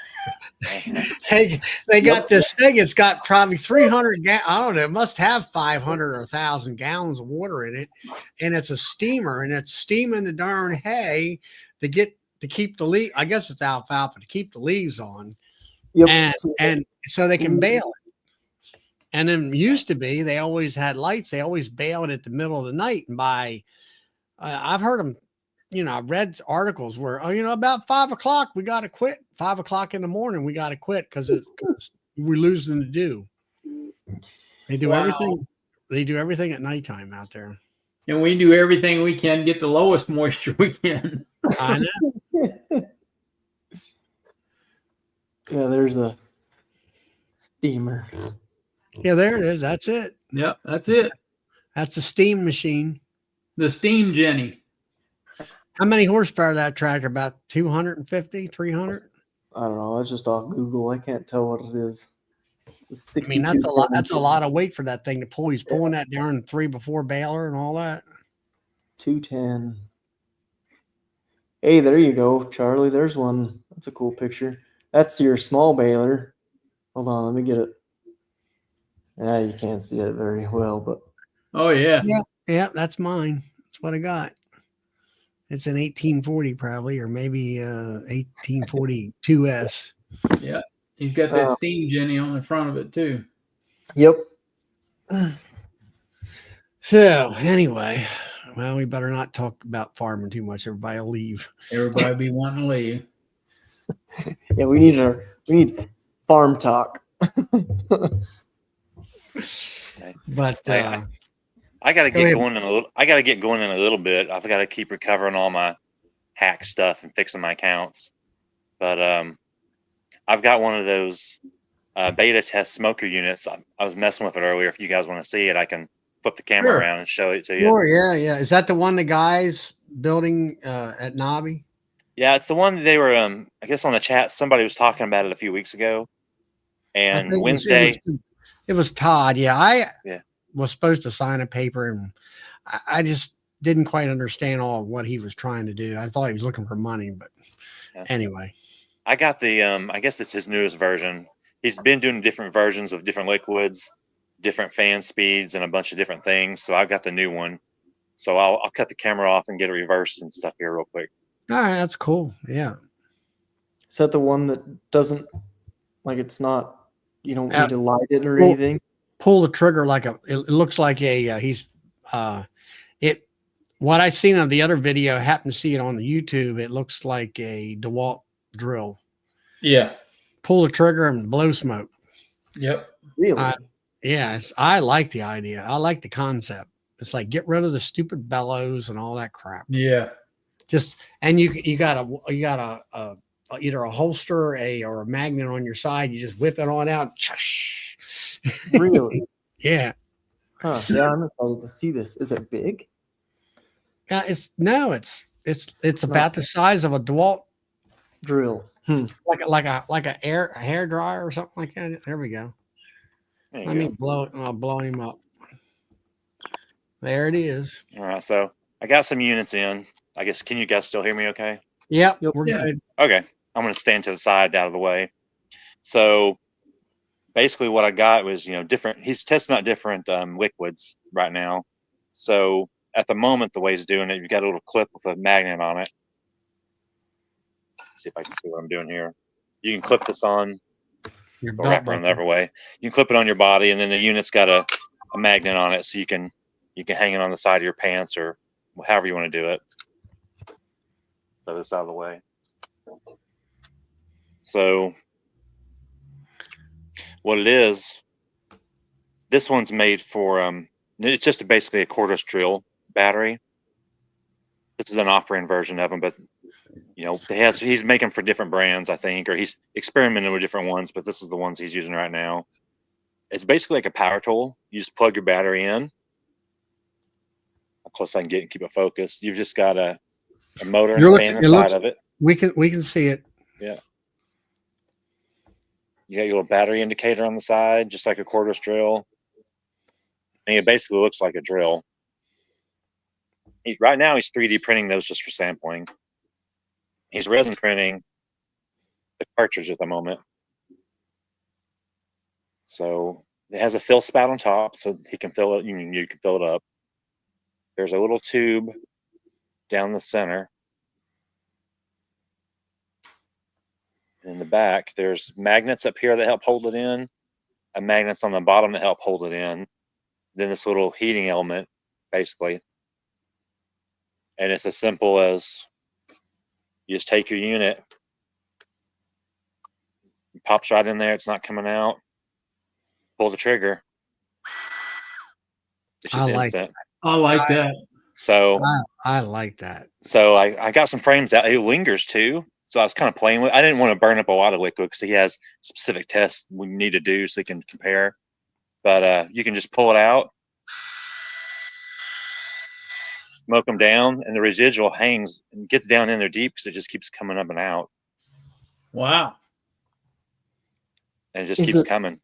They got this thing. It's got probably 300. I don't know. It must have 500 or 1,000 gallons of water in it, and it's a steamer, and it's steaming the darn hay to keep the leaf. I guess it's alfalfa to keep the leaves on, Yep. and so they can bale it. And then used to be they always had lights. They always baled at the middle of the night, and by I've heard them. I've read articles where, about 5 o'clock, we got to quit. 5 o'clock in the morning, we got to quit because we're losing the dew. They do everything. They do everything at nighttime out there. And we do everything we can to get the lowest moisture we can. I know. Yeah, there's a steamer. Yeah, there it is. That's it. Yep, that's it. That's a steam machine. The steam Jenny. How many horsepower that tractor? About 250, 300? I don't know. That's just off Google. I can't tell what it is. It's I mean, that's a lot. That's a lot of weight for that thing to pull. He's pulling that darn 3x4 baler and all that. 210. Hey, there you go, Charlie. There's one. That's a cool picture. That's your small baler. Hold on, let me get it. Yeah, you can't see it very well, but Oh yeah. Yeah, that's mine. That's what I got. It's an 1840 probably, or maybe 1842S. Yeah. He's got that steam Jenny on the front of it too. yep. So anyway, well, we better not talk about farming too much. Everybody will leave. Everybody be wanting to leave. Yeah, we need farm talk. But I got to Go get ahead. going in a little. I got to get going in a little bit. I've got to keep recovering all my hack stuff and fixing my accounts. But I've got one of those beta test smoker units. I was messing with it earlier. If you guys want to see it, I can flip the camera Sure. around and show it to you. sure, yeah. Is that the one the guys building at Nobby? Yeah, it's the one that they were. I guess on the chat, somebody was talking about it a few weeks ago. I And think Wednesday, it was Todd. Yeah, I Yeah. was supposed to sign a paper, and I just didn't quite understand all of what he was trying to do. I thought he was looking for money, but Yeah. anyway. I got the. I guess it's his newest version. He's been doing different versions of different liquids, different fan speeds, and a bunch of different things. So I've got the new one. So I'll cut the camera off and get it reversed and stuff here real quick. All right, that's cool. Yeah. Is that the one that doesn't it's not? You don't Yeah. need to light it or Well, anything. Pull the trigger it looks like what I seen on the other video, happened to see it on the YouTube. It looks like a DeWalt drill. Yeah. Pull the trigger and blow smoke. Yep. Really? Yes, I like the idea. I like the concept. It's like get rid of the stupid bellows and all that crap. Yeah. And you got either a holster or a magnet on your side. You just whip it on out. Really? Yeah. Huh. Yeah, I'm excited to see this. Is it big? Yeah. It's about the size of a DeWalt, Drill. like a hair dryer or something like that. There we go. There you Let go. me blow it, and I'll blow him up. There it is. All right, so I got some units in. I guess, can you guys still hear me okay? Yep. Yep. We're Yeah. good. Okay, I'm going to stand to the side out of the way. So basically what I got was, different, he's testing out different liquids right now. So at the moment, the way he's doing it, you've got a little clip with a magnet on it. Let's see if I can see what I'm doing here. You can clip this on, Your or belt wrap around the buckle. other way. You can clip it on your body, and then the unit's got a magnet on it, so you can hang it on the side of your pants or however you want to do it. Throw this out of the way. So what it is, this one's made for it's just basically a cordless drill battery. This is an off-brand version of them, but he's making for different brands, I think, or he's experimenting with different ones, but this is the ones he's using right now. It's basically like a power tool. You just plug your battery in. How close I can get and keep it focused. You've just got a motor and a fan inside of it. We can see it. Yeah. You got your little battery indicator on the side, just like a cordless drill. And it basically looks like a drill. Right now, he's 3D printing those just for sampling. He's resin printing the cartridge at the moment. So it has a fill spout on top, so he can fill it. You can fill it up. There's a little tube down the center. And in the back, there's magnets up here that help hold it in, and magnets on the bottom that help hold it in. Then this little heating element, basically. And it's as simple as you just take your unit, it pops right in there, it's not coming out, pull the trigger. It's just instant. I like that. So I like that. So I got some frames out. It lingers too. So I was kind of playing with. I didn't want to burn up a lot of liquid because he has specific tests we need to do so he can compare. But you can just pull it out, smoke them down, and the residual hangs and gets down in there deep because it just keeps coming up and out, Wow. and it just keeps coming.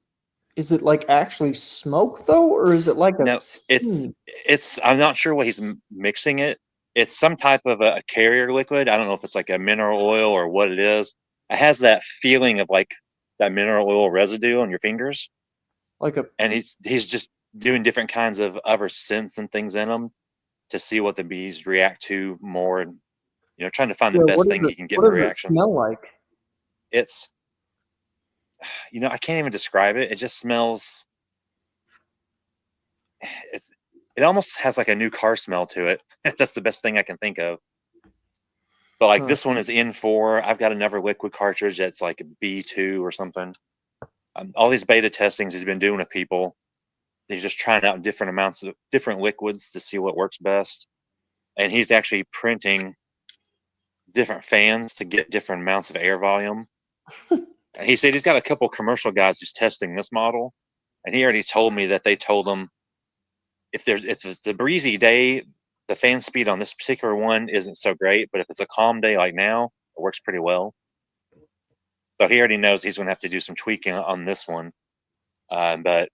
Is it like actually smoke though, or is it like a No, steam? it's. I'm not sure what he's mixing it. It's some type of a carrier liquid. I don't know if it's like a mineral oil or what it is. It has that feeling of like that mineral oil residue on your fingers. And he's just doing different kinds of other scents and things in them to see what the bees react to more, and trying to find the best thing he can get for reactions. What does it smell like? It's, I can't even describe it. It just smells. It almost has like a new car smell to it. That's the best thing I can think of. But like this one is N4. I've got another liquid cartridge that's like a B2 or something. All these beta testings he's been doing with people. He's just trying out different amounts of different liquids to see what works best. And he's actually printing different fans to get different amounts of air volume. He said he's got a couple commercial guys who's testing this model. And he already told me that they told him if it's a breezy day, the fan speed on this particular one isn't so great, but if it's a calm day like now, it works pretty well. So he already knows he's going to have to do some tweaking on this one. But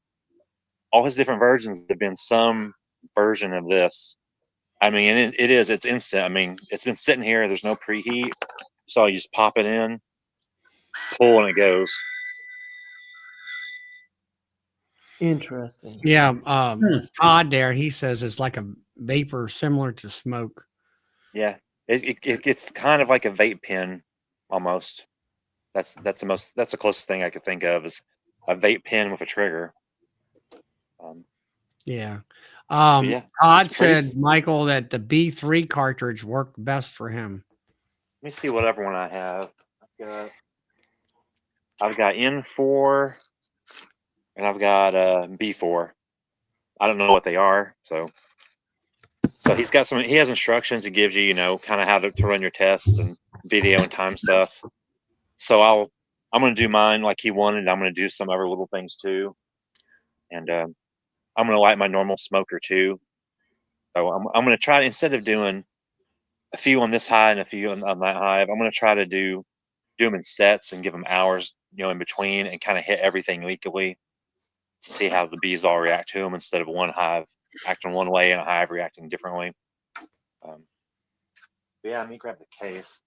all his different versions have been some version of this. I mean, and it's instant. I mean, it's been sitting here. There's no preheat. So you just pop it in, pull, and it goes. Interesting. Yeah. Todd there, he says it's like a vapor similar to smoke. Yeah. It's kind of like a vape pen almost. That's the closest thing I could think of is a vape pen with a trigger. Yeah. Yeah. Todd said, Michael, that the B3 cartridge worked best for him. Let me see whatever one I have. I've got N4 and I've got B4. I don't know what they are, so he's got he has instructions. He gives you, kind of how to run your tests and video and time stuff. So I'm going to do mine like he wanted. I'm going to do some other little things too. And I'm going to light my normal smoker too. So I'm going to try, instead of doing a few on this hive and a few on that hive, I'm going to try to do them in sets and give them hours, in between, and kind of hit everything equally to see how the bees all react to them instead of one hive acting one way and a hive reacting differently. Yeah, let me grab the case.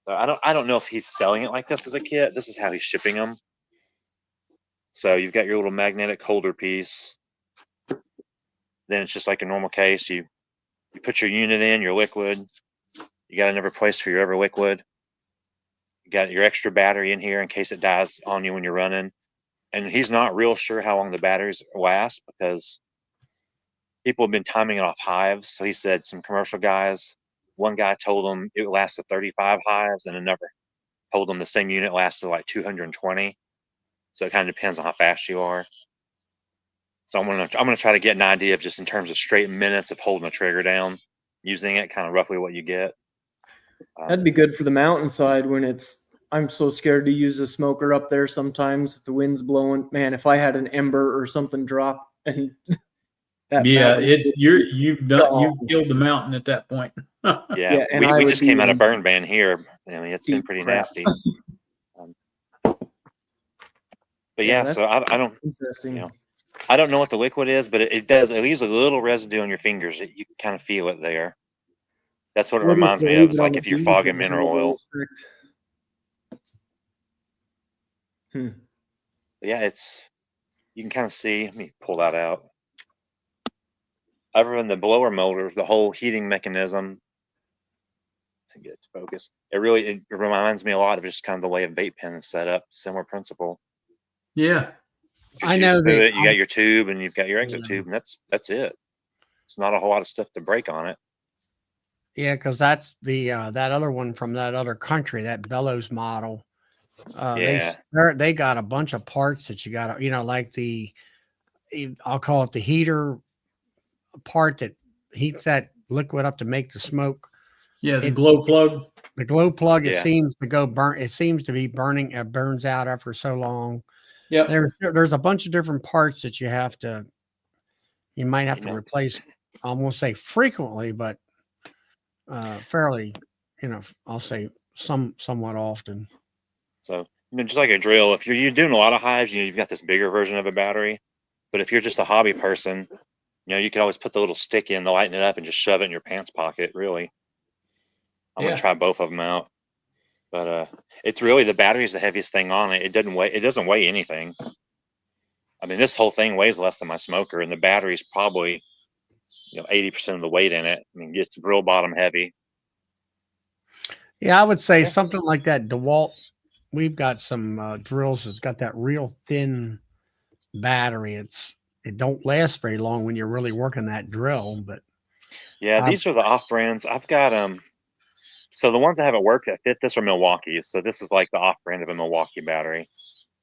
So I don't know if he's selling it like this as a kit. This is how he's shipping them. So you've got your little magnetic holder piece. Then it's just like a normal case. You put your unit in, your liquid. You got another place for your other liquid. You got your extra battery in here in case it dies on you when you're running. And he's not real sure how long the batteries last because people have been timing it off hives. So he said some commercial guys, one guy told him it lasted 35 hives and another told him the same unit lasted like 220. So it kind of depends on how fast you are. So I'm gonna try to get an idea of just in terms of straight minutes of holding a trigger down, using it, kind of roughly what you get. That'd be good for the mountainside when I'm so scared to use a smoker up there sometimes if the wind's blowing. Man, if I had an ember or something drop and you've killed the mountain at that point. Yeah, and we just came out of burn ban here. I mean, it's been pretty nasty. But yeah, so I don't. Interesting. I don't know what the liquid is, but it leaves a little residue on your fingers. You can kind of feel it there. That's what it reminds me of. It's like if you're fogging mineral oil. Hmm. But yeah, you can kind of see. Let me pull that out. Other than the blower motor, the whole heating mechanism, to get it focused, it reminds me a lot of just kind of the way a vape pen is set up. Similar principle. Yeah. You I juice know through that. it. You got your tube, and you've got your exit Yeah. tube, and that's it. It's not a whole lot of stuff to break on it. Yeah, because that's the that other one from that other country, that Bellows model. Yeah. They got a bunch of parts that you got to, like I'll call it the heater part that heats that liquid up to make the smoke. Yeah. The It glow plug. The glow plug, it Yeah. seems to go burn. It seems to be burning. It burns out after so long. Yep. There's a bunch of different parts that you might have You to know, replace. I won't say frequently, but fairly, I'll say somewhat often. so just like a drill, if you're doing a lot of hives, you've got this bigger version of a battery. But if you're just a hobby person, you could always put the little stick in to lighten it up and just shove it in your pants pocket. Really, I'm gonna try both of them out. But it's really the battery's the heaviest thing on it. It doesn't weigh anything. I mean, this whole thing weighs less than my smoker, and the battery's probably 80% of the weight in it. I mean, it's real bottom heavy. Yeah, I would say Yeah. something like that. DeWalt, we've got some drills that's got that real thin battery. It don't last very long when you're really working that drill, but Yeah, these are the off brands. I've got so the ones I haven't worked that fit this are Milwaukee's. So this is like the off brand of a Milwaukee battery.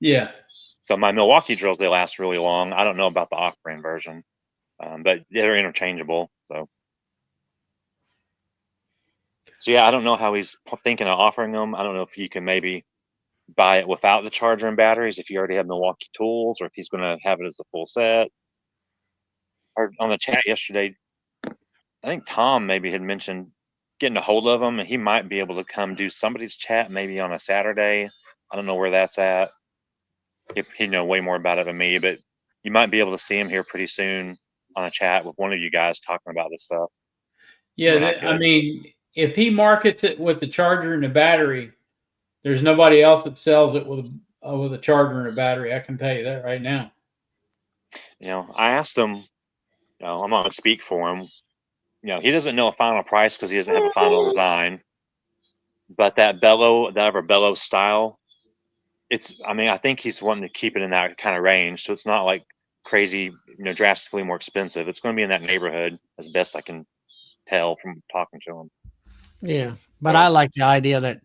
Yeah. So my Milwaukee drills, they last really long. I don't know about the off brand version, but they're interchangeable. So yeah, I don't know how he's thinking of offering them. I don't know if you can maybe buy it without the charger and batteries if you already have Milwaukee tools, or if he's going to have it as a full set. Or on the chat yesterday, I think Tom maybe had mentioned getting a hold of him, and he might be able to come do somebody's chat maybe on a Saturday. I don't know where that's at. He'd know way more about it than me, but you might be able to see him here pretty soon on a chat with one of you guys talking about this stuff. Yeah. I mean, if he markets it with the charger and the battery, there's nobody else that sells it with a charger and a battery. I can tell you that right now. I asked him, I'm not going to speak for him. He doesn't know a final price because he doesn't have a final design. But that bellow style, I think he's wanting to keep it in that kind of range. So it's not like crazy, drastically more expensive. It's going to be in that neighborhood as best I can tell from talking to him. Yeah, but I like the idea that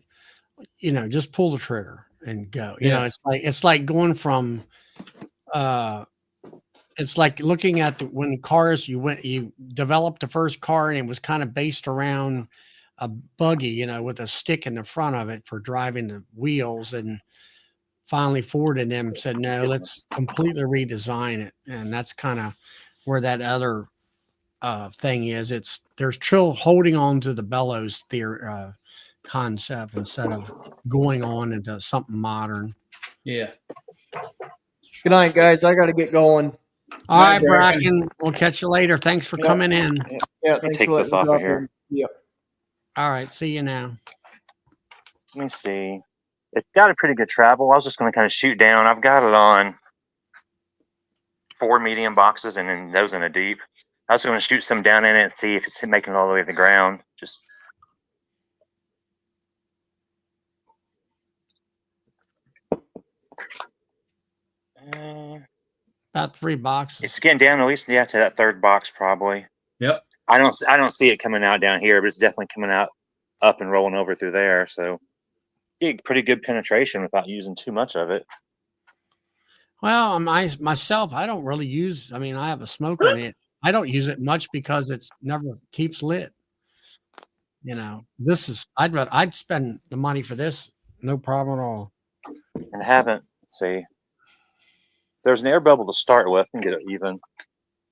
just pull the trigger and go. It's like going from it's like looking at when cars you developed the first car and it was kind of based around a buggy, with a stick in the front of it for driving the wheels, and finally Ford and them said, no, let's completely redesign it. And that's kind of where that other thing is. They're still holding on to the bellows theory concept instead of going on into something modern. Yeah. Good night, guys. I got to get going. All right, Bracken. We'll catch you later. Thanks for coming in. Yeah, thanks take for this letting me off of drop here. in. Yep. All right, see you now. Let me see. It's got a pretty good travel. I was just going to kind of shoot down. I've got it on 4 medium boxes and then those in a deep. I was going to shoot some down in it and see if it's making it all the way to the ground. Just about 3 boxes. It's getting down at least to that third box probably. Yep. I don't see it coming out down here, but it's definitely coming out up and rolling over through there. So get pretty good penetration without using too much of it. Well, myself, I don't really use. I mean, I have a smoker in it. I don't use it much because it's never keeps lit. This is I'd spend the money for this, no problem at all. And let's see. There's an air bubble to start with and get it even.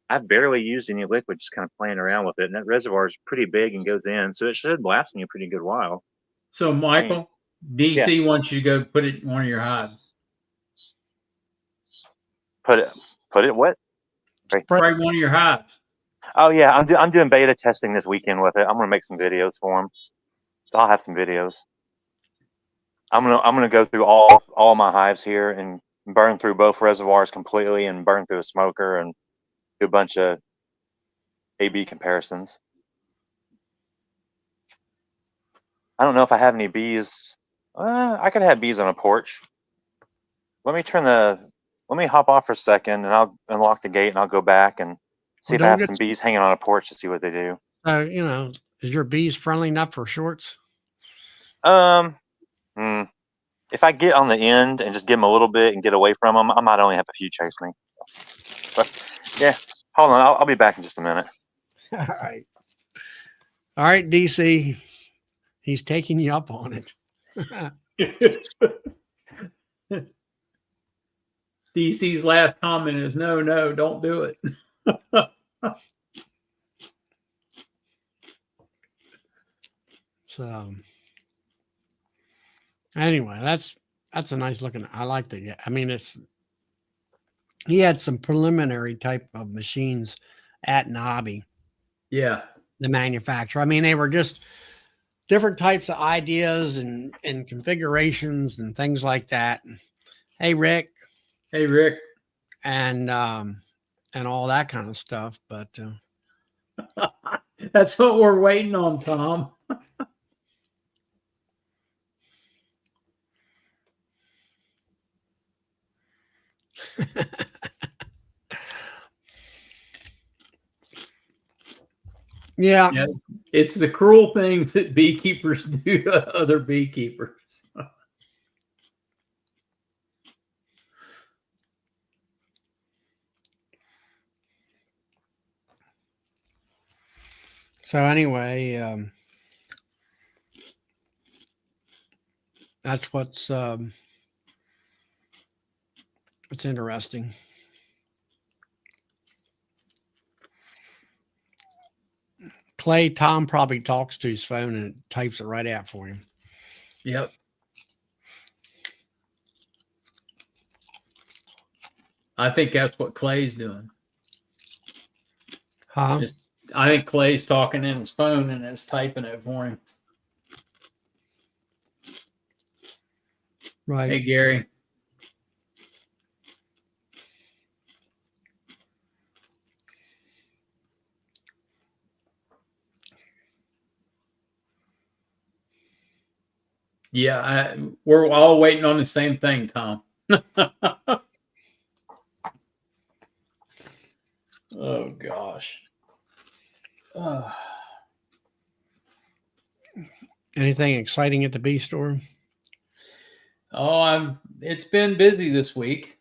I've barely used any liquid, just kind of playing around with it. And that reservoir is pretty big and goes in, so it should last me a pretty good while. So, Michael, DC wants you to go put it in one of your hives. Put it what? Spray one of your hives. Oh yeah, I'm doing beta testing this weekend with it. I'm gonna make some videos for them, so I'll have some videos. I'm gonna go through all my hives here and burn through both reservoirs completely and burn through a smoker and do a bunch of A/B comparisons. I don't know if I have any bees. I could have bees on a porch. Let me hop off for a second and I'll unlock the gate and I'll go back and see Well, if I don't have get some bees hanging on a porch to see what they do. you know, is your bees friendly enough for shorts? If I get on the end and just give them a little bit and get away from them, I might only have a few chase me. But yeah, hold on. I'll be back in just a minute. All right. All right, DC. He's taking you up on it. DC's last comment is no, don't do it. So anyway, that's a nice looking. I like the. I mean, he had some preliminary type of machines at Nobby, Yeah. the manufacturer. I mean, they were just different types of ideas and configurations and things like that. Hey, Rick. Hey, Rick. And all that kind of stuff. But that's what we're waiting on, Tom. yeah. It's the cruel things that beekeepers do to other beekeepers. So anyway, that's what's interesting. Clay, Tom probably talks to his phone and types it right out for him. Yep. I think that's what Clay's doing. Huh? I think Clay's talking in his phone and it's typing it for him. Right. Hey, Gary. Yeah, we're all waiting on the same thing, Tom. Oh, gosh. Anything exciting at the bee store? Oh, it's been busy this week.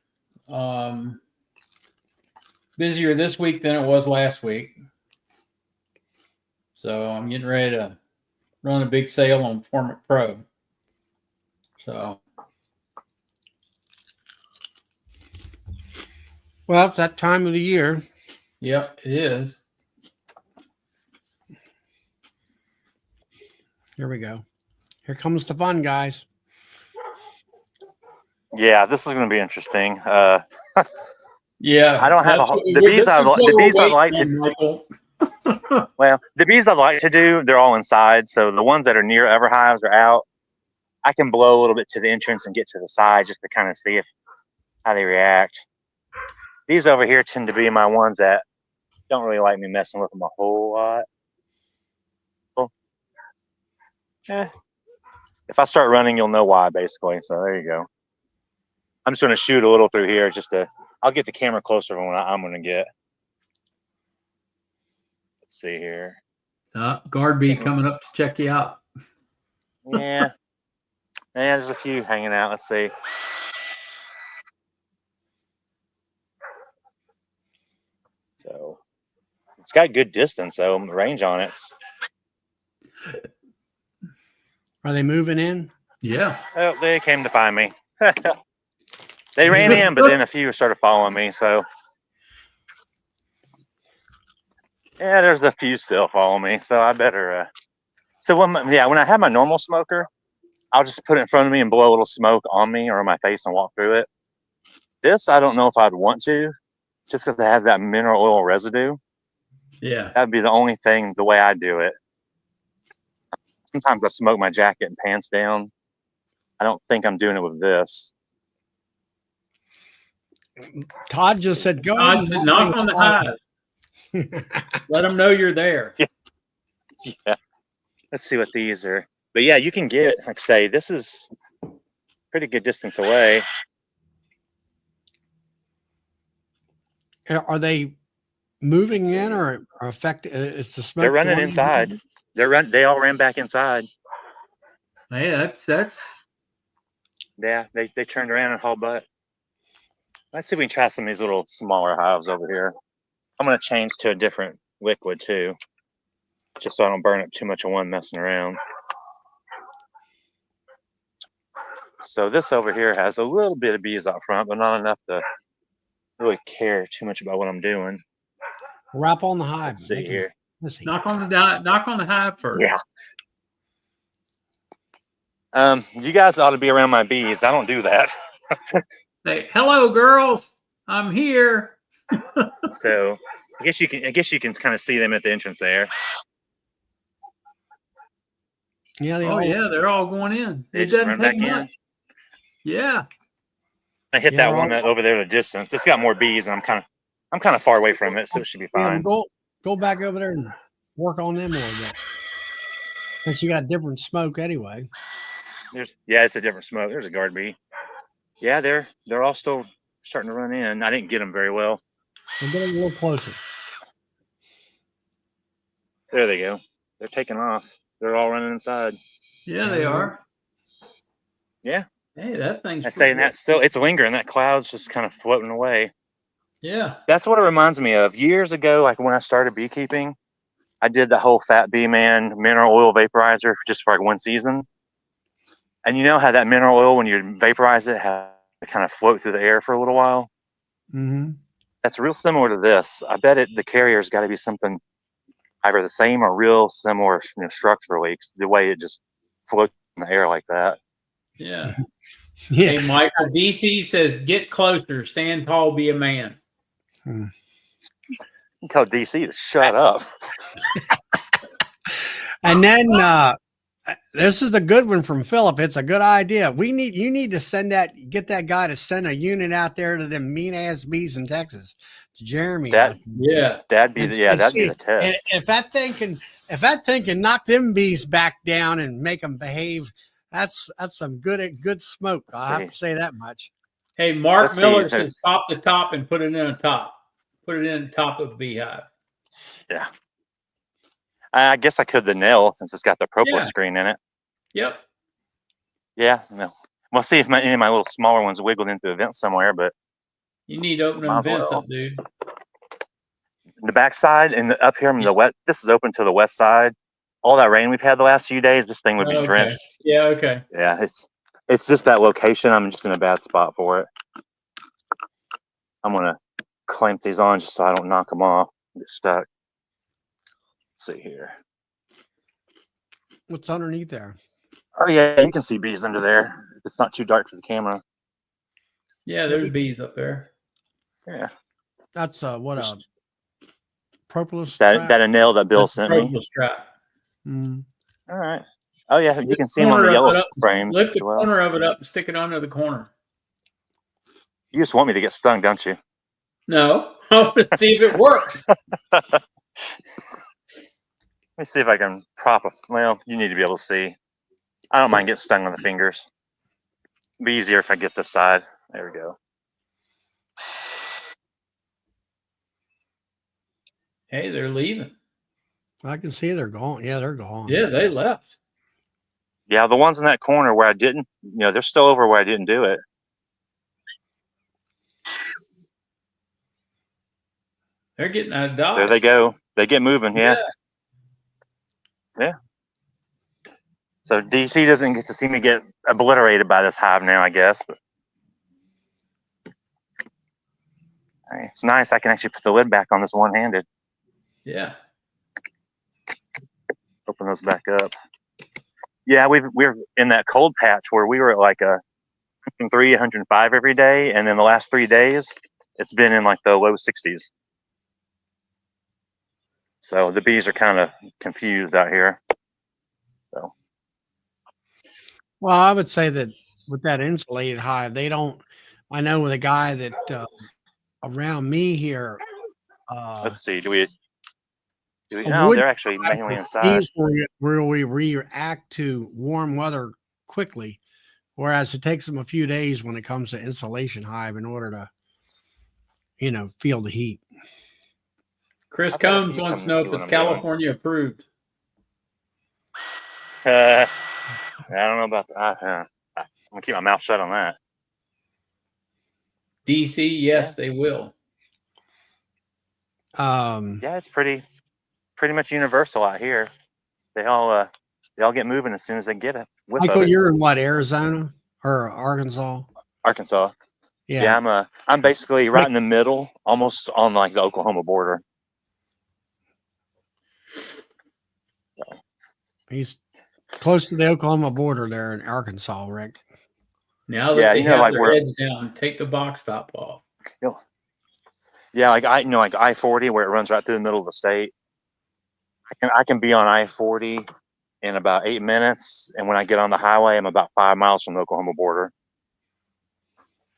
Busier this week than it was last week. So I'm getting ready to run a big sale on Formic Pro. So. Well, it's that time of the year. Yep, it is. Here we go. Here comes the fun, guys. Yeah, this is going to be interesting. Yeah, I don't have the bees. I'd like to. Well, the bees I'd like to do, they're all inside. So the ones that are near other hives are out. I can blow a little bit to the entrance and get to the side just to kind of see how they react. These over here tend to be my ones that don't really like me messing with them a whole lot. Well, if I start running, you'll know why, basically. So there you go. I'm just going to shoot a little through here I'll get the camera closer from what I'm going to get. Let's see here. Guard bee coming up to check you out. Yeah. Yeah, there's a few hanging out. Let's see. So it's got good distance, though. Range on it. Are they moving in? Yeah. Oh, they came to find me. They ran in, but then a few started following me. So yeah, there's a few still following me. So I better. So when I have my normal smoker, I'll just put it in front of me and blow a little smoke on me or on my face and walk through it. This, I don't know if I'd want to, just because it has that mineral oil residue. Yeah. That'd be the only thing, the way I do it. Sometimes I smoke my jacket and pants down. I don't think I'm doing it with this. Todd just said, "Go ahead Todd and said, knock on the hive. Let them know you're there. Yeah. Let's see what these are. But yeah, you can get, like I say, this is pretty good distance away. Are they moving Let's in see. or affect? Is the smoke? They're running going inside. They all ran back inside. Hey, that's Yeah, they turned around and hauled butt. Let's see if we can try some of these little smaller hives over here. I'm gonna change to a different liquid too, just so I don't burn up too much of one messing around. So this over here has a little bit of bees out front, but not enough to really care too much about what I'm doing. Wrap on the hive. Let's see here. Let's see. knock on the hive first. Yeah. You guys ought to be around my bees. I don't do that. Say, hello, girls. I'm here. So I guess you can kind of see them at the entrance there. Yeah, they Oh all. yeah, they're all going in. They It just doesn't run take back in. much. Yeah. I hit Yeah, that one over there at a distance. It's got more bees, and I'm kind of far away from it, so it should be Yeah, fine. go back over there and work on them a little bit. Since you got different smoke anyway. It's a different smoke. There's a guard bee. Yeah, they're all still starting to run in. I didn't get them very well. We'll get a little closer. There they go. They're taking off. They're all running inside. Yeah, they are. Yeah. Hey, that thing's I say, and pretty that's still, it's lingering. That cloud's just kind of floating away. good. Yeah. That's what it reminds me of. Years ago, like when I started beekeeping, I did the whole Fat Bee Man mineral oil vaporizer just for like one season. And you know how that mineral oil, when you vaporize it, has to kind of float through the air for a little while? Mm-hmm. That's real similar to this. I bet the carrier's got to be something either the same or real similar, structurally, the way it just floats in the air like that. Yeah. Yeah. Hey, Michael, DC says, get closer, stand tall, be a man. Hmm. You tell DC to shut up. And then this is a good one from Philip. It's a good idea. You need to get that guy to send a unit out there to them mean ass bees in Texas. To Jeremy. Yeah. That'd be the test. And if that thing can knock them bees back down and make them behave, that's some good smoke. I have to say that much. Hey, Mark Let's Miller see. says pop the top and put it in a top. Put it in the top of Beehive. Yeah. I guess I could the nail since it's got the propylene screen in it. Yep. Yeah. No. We'll see if any of my little smaller ones wiggled into a vent somewhere, but You need to open them vents up, dude. The backside and up here on the west, this is open to the west side. All that rain we've had the last few days, this thing would be drenched. Yeah, okay. Yeah, it's just that location. I'm just in a bad spot for it. I'm gonna clamp these on just so I don't knock them off. Get stuck. Let's see here. What's underneath there? Oh yeah, you can see bees under there. It's not too dark for the camera. Yeah, there's bees up there. Yeah. That's propolis that a nail that Bill sent me. Strap. Mm. All right. Oh yeah, you can see them on the yellow frame. Lift the corner of it up and stick it under the corner. You just want me to get stung, don't you? No. Let's see if it works. Let me see if I can prop a. Well, you need to be able to see. I don't mind getting stung on the fingers. It'd be easier if I get this side. There we go. Hey, they're leaving. I can see they're gone. Yeah, they're gone. Yeah, they left. Yeah, the ones in that corner where I didn't, they're still over where I didn't do it. They're getting out of Dodge. There they go. They get moving. Yeah. So DC doesn't get to see me get obliterated by this hive now, I guess. But it's nice. I can actually put the lid back on this one-handed. Yeah. Open those back up. Yeah, we're in that cold patch where we were at like 103, 105 every day, and then the last 3 days, it's been in like the low 60s. So the bees are kind of confused out here. So. Well, I would say that with that insulated hive, they don't. I know with a guy that around me here, Let's see. Do we? a No, wood they're actually hive mainly will inside. freeze where we react to warm weather quickly, whereas it takes them a few days when it comes to insulation hive in order to, feel the heat. Chris I've had a Combs few wants come to to know see if what it's I'm doing. California approved. I don't know about that. I'm gonna keep my mouth shut on that. DC, yes, they will. Yeah, it's pretty much universal out here. They all get moving as soon as they get a whiff of Michael, it. you're in what, Arizona or Arkansas? Arkansas. Yeah, Yeah, I'm basically right in the middle, almost on like the Oklahoma border. he's close to the Oklahoma border there in Arkansas, Rick. Now that Yeah, they you know, have like their we're, heads down, take the box top off. you know, yeah, like like I-40 where it runs right through the middle of the state. I can be on I-40 in about 8 minutes, and when I get on the highway, I'm about 5 miles from the Oklahoma border.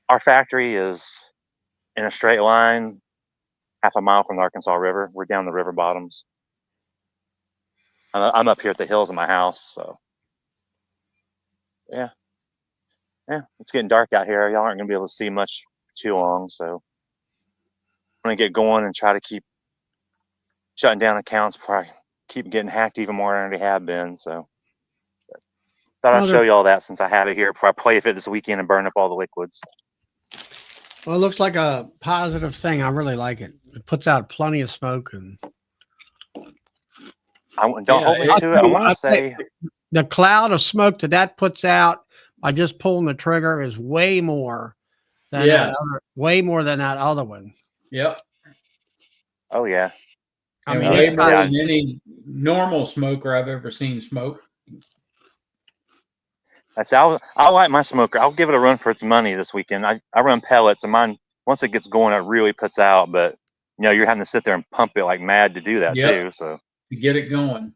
Our factory is in a straight line, half a mile from the Arkansas River. We're down the river bottoms. I'm up here at the hills of my house, so yeah, it's getting dark out here. Y'all aren't gonna be able to see much for too long, so I'm gonna get going and try to keep shutting down accounts before I keep getting hacked even more than I already have been. So thought I'd Well, show you all that since I have it here before I play with it this weekend and burn up all the liquids. it looks like a positive thing. I really like it. It puts out plenty of smoke, and Don't hold me to it. I want to say the cloud of smoke that puts out by just pulling the trigger is way more than that other one. Yep. oh yeah. I And mean, way it's more got, than any normal smoker I've ever seen smoke. I'll light my smoker. I'll give it a run for its money this weekend. I run pellets, and mine, once it gets going, it really puts out. But you're having to sit there and pump it like mad to do that Yep. too. So To get it going.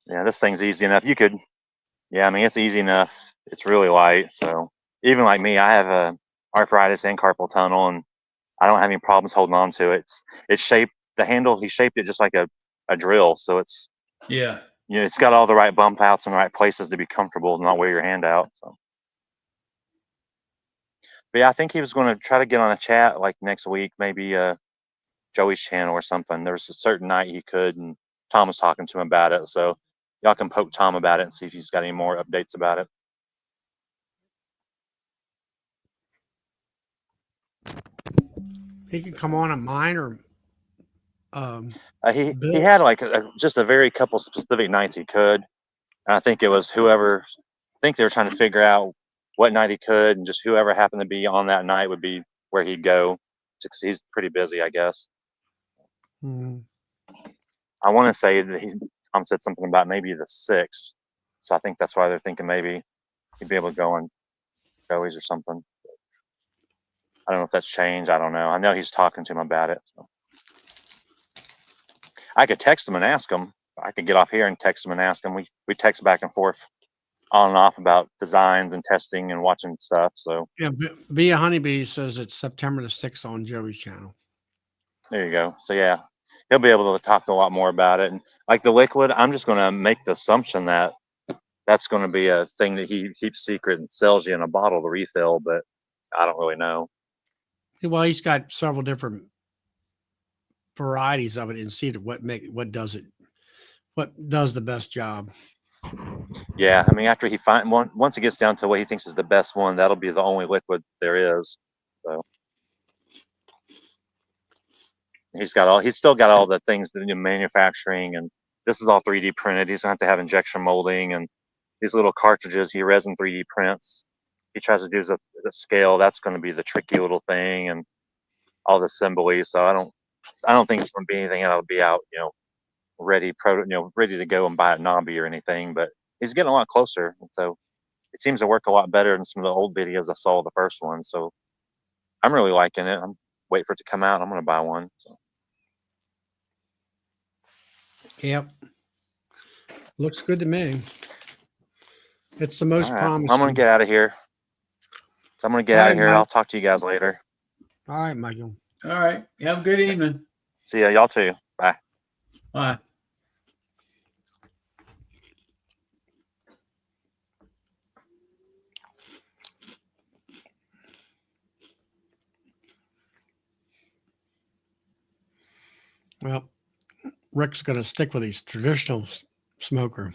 yeah, this thing's easy enough. Yeah, I mean it's easy enough. It's really light. So even like me, I have a arthritis and carpal tunnel, and I don't have any problems holding on to it. It's shaped, the handle. He shaped it just like a drill, so Yeah. it's got all the right bump outs in the right places to be comfortable and not wear your hand out. So, but yeah, I think he was going to try to get on a chat like next week, maybe Joey's channel or something. There was a certain night he could, and Tom was talking to him about it. So y'all can poke Tom about it and see if he's got any more updates about it. he can come on at mine or He Bill's. had like just a very couple specific nights he could. And I think it was whoever. I think they were trying to figure out what night he could, and just whoever happened to be on that night would be where he'd go. Because he's pretty busy, I guess. Mhm. I want to say that Tom said something about maybe the 6th. So I think that's why they're thinking maybe he'd be able to go on Joey's or something. I don't know if that's changed. I don't know. I know he's talking to him about it. So I could text him and ask him. I could get off here and text him and ask him. We text back and forth on and off about designs and testing and watching stuff. So Yeah, Be a Honeybee says it's September the 6th on Joey's channel. there you go. So yeah, he'll be able to talk a lot more about it. And like the liquid, I'm just going to make the assumption that that's going to be a thing that he keeps secret and sells you in a bottle to refill, but I don't really know. Well, he's got several different varieties of it and see what does the best job. Yeah, I mean, after he once it gets down to what he thinks is the best one, that'll be the only liquid there is. So he's still got all the things that manufacturing, and this is all 3D printed. He's gonna have to have injection molding and these little cartridges he resin 3D prints. He tries to do the scale. That's going to be the tricky little thing, and all the assembly. So I don't think it's going to be anything that'll be out, ready ready to go and buy at Nobby or anything. But he's getting a lot closer, and so it seems to work a lot better than some of the old videos I saw the first one. So I'm really liking it. I'm waiting for it to come out. I'm going to buy one. So. Yep. Looks good to me. It's the All most right. promising. I'm gonna get out of here. So I'm gonna get All out right, of here. Mike. I'll talk to you guys later. All right, Michael. All right. Have a good evening. See ya. Y'all too. Bye. Bye. Well, Rick's going to stick with his traditional smoker.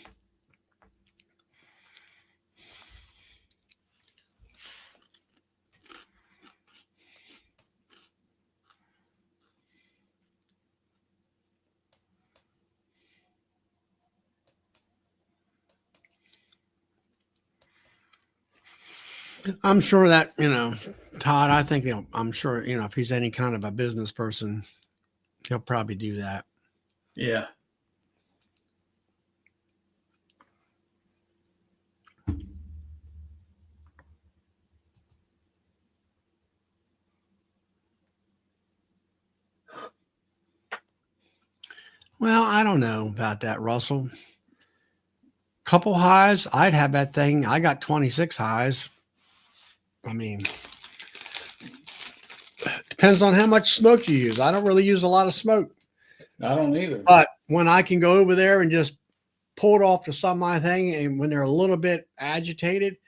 I'm sure that, Todd, I think I'm sure, if he's any kind of a business person, he'll probably do that. Yeah. Well, I don't know about that, Russell. Couple highs, I'd have that thing. I got 26 highs. I mean, depends on how much smoke you use. I don't really use a lot of smoke. I don't either. But when I can go over there and just pull it off to some of my thing, and when they're a little bit agitated,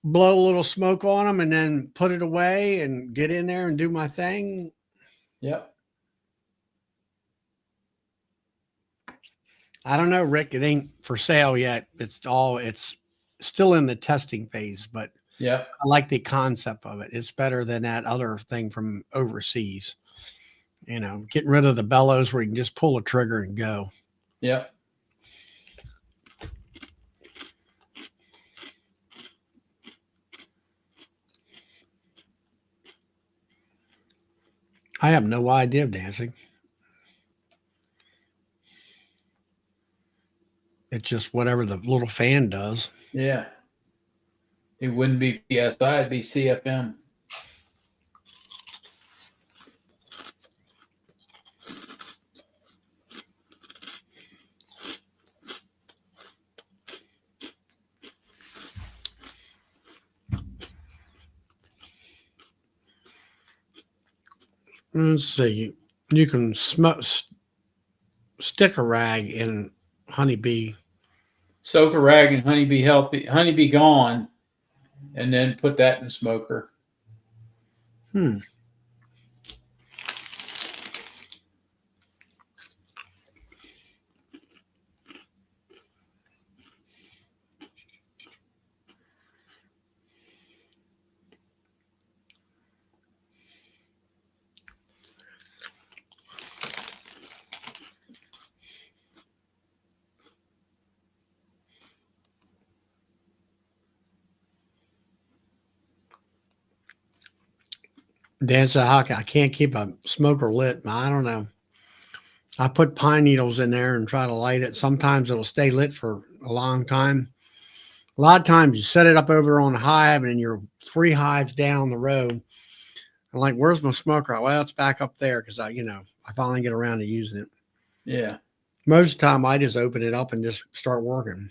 blow a little smoke on them and then put it away and get in there and do my thing. Yep. I don't know, Rick. It ain't for sale yet. It's still in the testing phase, but Yep. I like the concept of it. It's better than that other thing from overseas. Getting rid of the bellows where you can just pull a trigger and go. Yep. I have no idea of dancing. It's just whatever the little fan does. Yeah. It wouldn't be PSI, it'd be CFM. Let's see. You can stick a rag in honeybee. Soak a rag and honeybee gone, and then put that in the smoker. Dan said, I can't keep a smoker lit. I don't know. I put pine needles in there and try to light it. Sometimes it'll stay lit for a long time. A lot of times you set it up over on the hive and you're 3 hives down the road. I'm like, where's my smoker? Well, it's back up there because I finally get around to using it. Yeah. Most of the time I just open it up and just start working.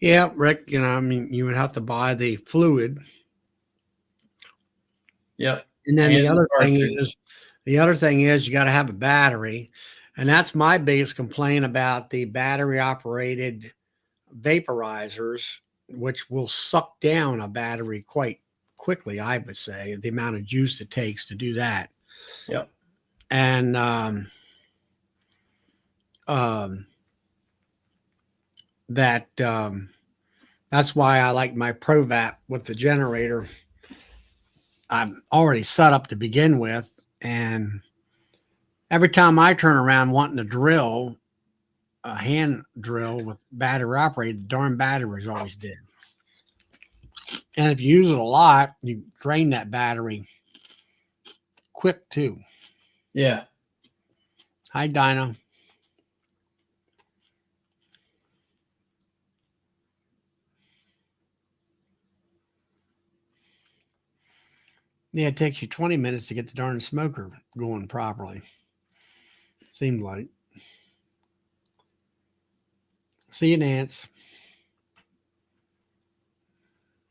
Yeah, Rick, you would have to buy the fluid. Yep. And then the And other thing cartridge. is you got to have a battery. And that's my biggest complaint about the battery operated vaporizers, which will suck down a battery quite quickly, I would say, the amount of juice it takes to do that. Yep. And that's why I like my ProVap with the generator. I'm already set up to begin with, and every time I turn around wanting to drill a hand drill with battery operated, the darn battery is always dead. And if you use it a lot, you drain that battery quick too. Yeah. Hi, Dinah. Yeah, it takes you 20 minutes to get the darn smoker going properly. Seemed like. See you, Nance.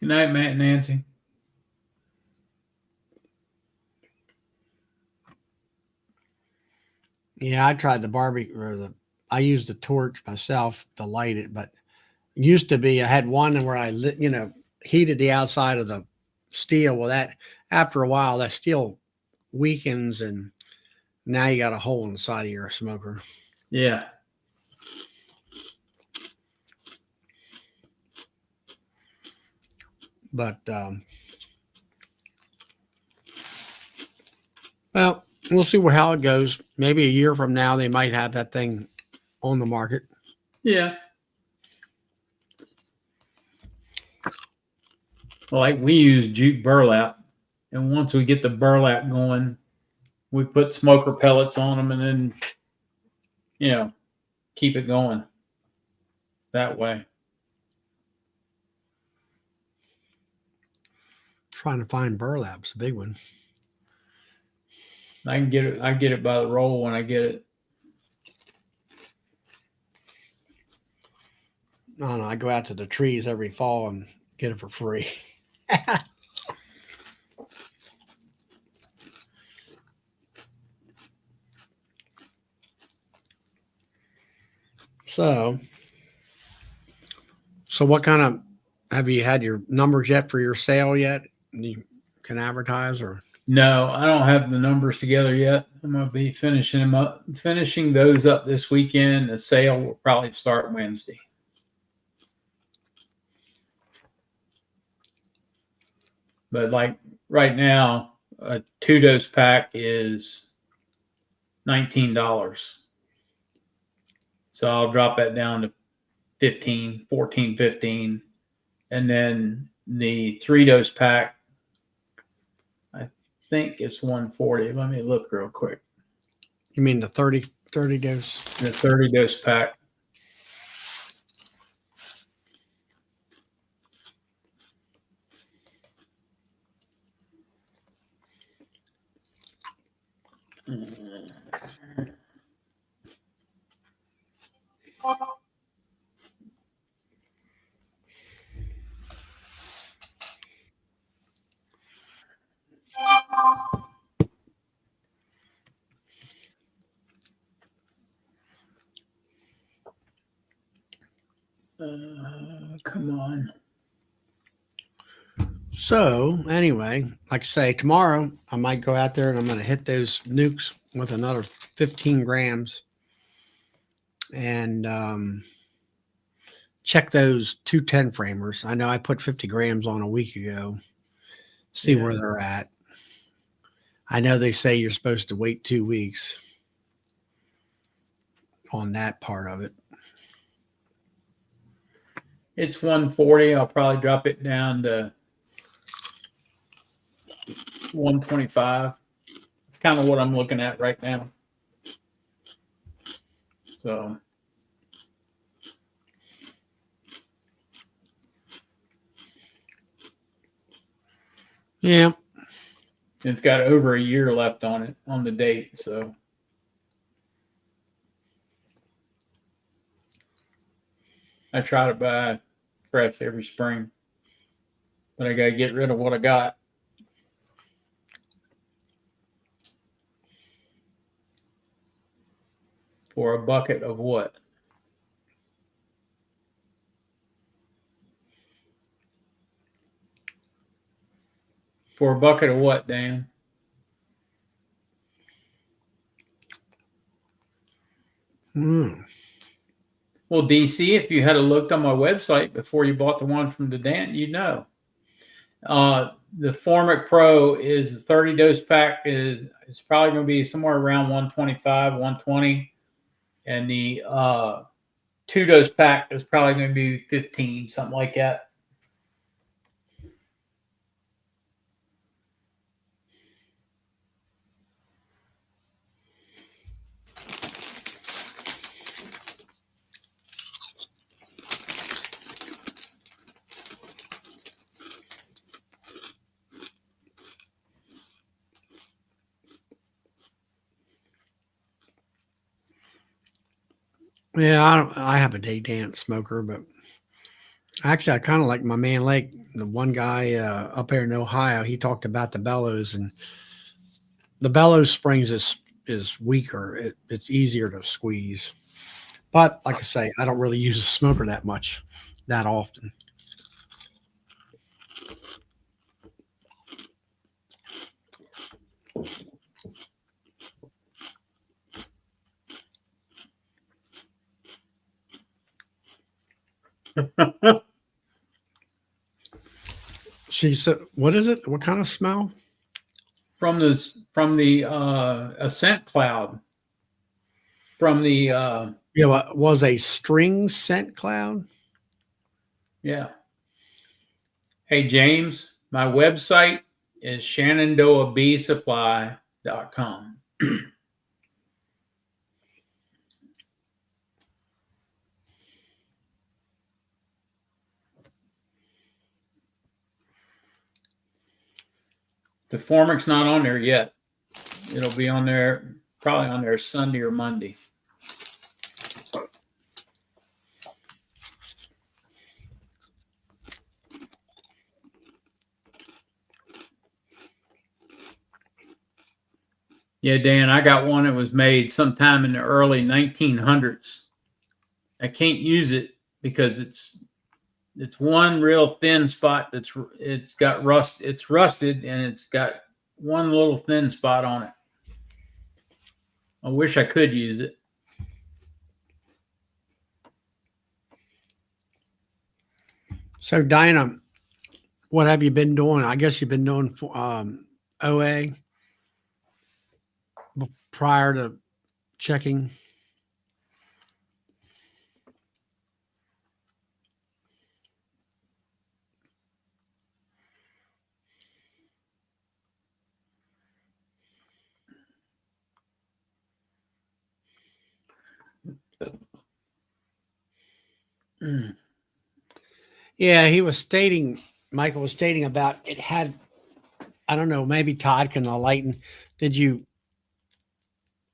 Good night, Matt and Nancy. Yeah, I tried the barbecue or I used the torch myself to light it, but it used to be I had one where I lit, heated the outside of the steel. Well, that after a while that steel weakens and now you got a hole in the side of your smoker. Yeah. But well, we'll see how it goes. Maybe a year from now they might have that thing on the market. Yeah. Like we use jute burlap, and once we get the burlap going, we put smoker pellets on them, and then keep it going that way. Trying to find burlap's a big one. I can get it. I get it by the roll when I get it. I don't know. I go out to the trees every fall and get it for free. So what kind of have you had your numbers yet for your sale yet? You can advertise or No, I don't have the numbers together yet. I'm gonna be finishing those up this weekend. The sale will probably start Wednesday. But like right now, a 2-dose pack is $19. So I'll drop that down to 14, 15. And then the 3-dose pack, I think it's 140. Let me look real quick. you mean the 30 dose? The 30-dose pack. Come on. So anyway, like I say, tomorrow I might go out there and I'm going to hit those nukes with another 15 grams and check those 210 framers. I know I put 50 grams on a week ago. See where they're at. I know they say you're supposed to wait 2 weeks on that part of it. It's 140. I'll probably drop it down to 125. It's kind of what I'm looking at right now. So yeah, it's got over a year left on it on the date. So I try to buy fresh every spring, but I got to get rid of what I got. For a bucket of what? For a bucket of what, Dan? Well, DC, if you had looked on my website before you bought the one from the Dan, you'd know. The Formic Pro is 30-dose pack is probably going to be somewhere around 125, 120. And the 2-dose pack is probably going to be 15, something like that. Yeah, I have a day dance smoker, but actually, I kind of like my man Lake. The one guy up there in Ohio, he talked about the bellows, and the bellows springs is weaker. It's easier to squeeze. But like I say, I don't really use a smoker that much, that often. She said, "What is it? What kind of smell?" From the ascent cloud. From the Yeah, what was a string scent cloud? yeah. Hey James, my website is shenandoahbeesupply.com. The Formic's not on there yet. It'll be on there, probably on there Sunday or Monday. Yeah, Dan, I got one that was made sometime in the early 1900s. I can't use it because it's one real thin spot it's got rust. It's rusted and it's got one little thin spot on it. I wish I could use it. So, Dinah, what have you been doing? I guess you've been doing OA prior to checking. Mm. Yeah, Michael was stating about it had, I don't know, maybe Todd can enlighten. Did you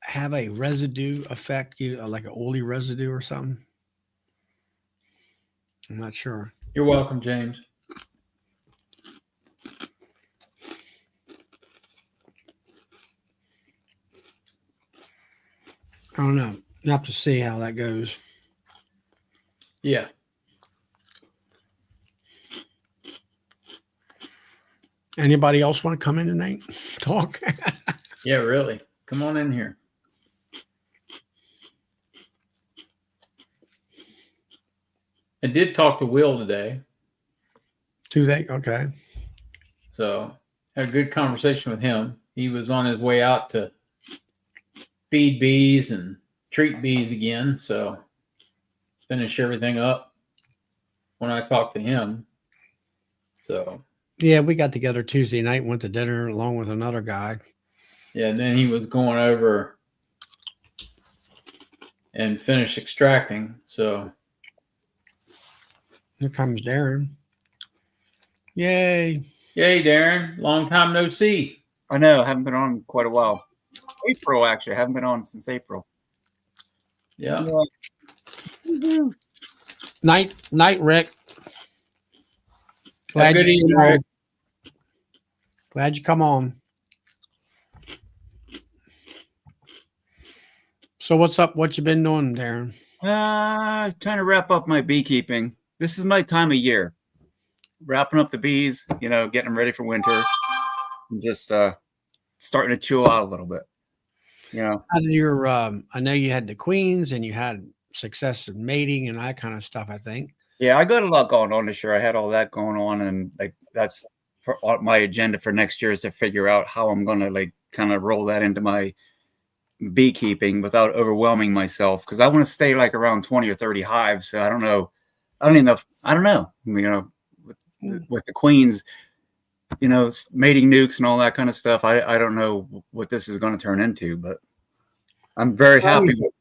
have a residue effect, like an oily residue or something? I'm not sure. You're welcome, James. I don't know. You have to see how that goes. Yeah. Anybody else want to come in tonight? Talk. Yeah, really. Come on in here. I did talk to Will today. Do they? Okay. So had a good conversation with him. He was on his way out to feed bees and treat bees again. So finish everything up when I talked to him. So Yeah, we got together Tuesday night, went to dinner along with another guy. yeah, and then he was going over and finish extracting. So Here comes Darren. Yay. yay, Darren. Long time no see. I know. I haven't been on quite a while. April, actually. I haven't been on since April. Yeah. Yeah. Night, Rick. Have a good evening, Rick. Glad you come on. So what's up? What you been doing, Darren? Trying to wrap up my beekeeping. This is my time of year. Wrapping up the bees, getting them ready for winter. And just starting to chill out a little bit. How did your I know you had the queens and you had success in mating and that kind of stuff, I think. Yeah, I got a lot going on this year. I had all that going on, and that's my agenda for next year is to figure out how I'm gonna kind of roll that into my beekeeping without overwhelming myself, because I want to stay around 20 or 30 hives. So I don't know. I don't even know. I don't know. With the queens, mating nukes and all that kind of stuff. I don't know what this is going to turn into, but I'm very happy with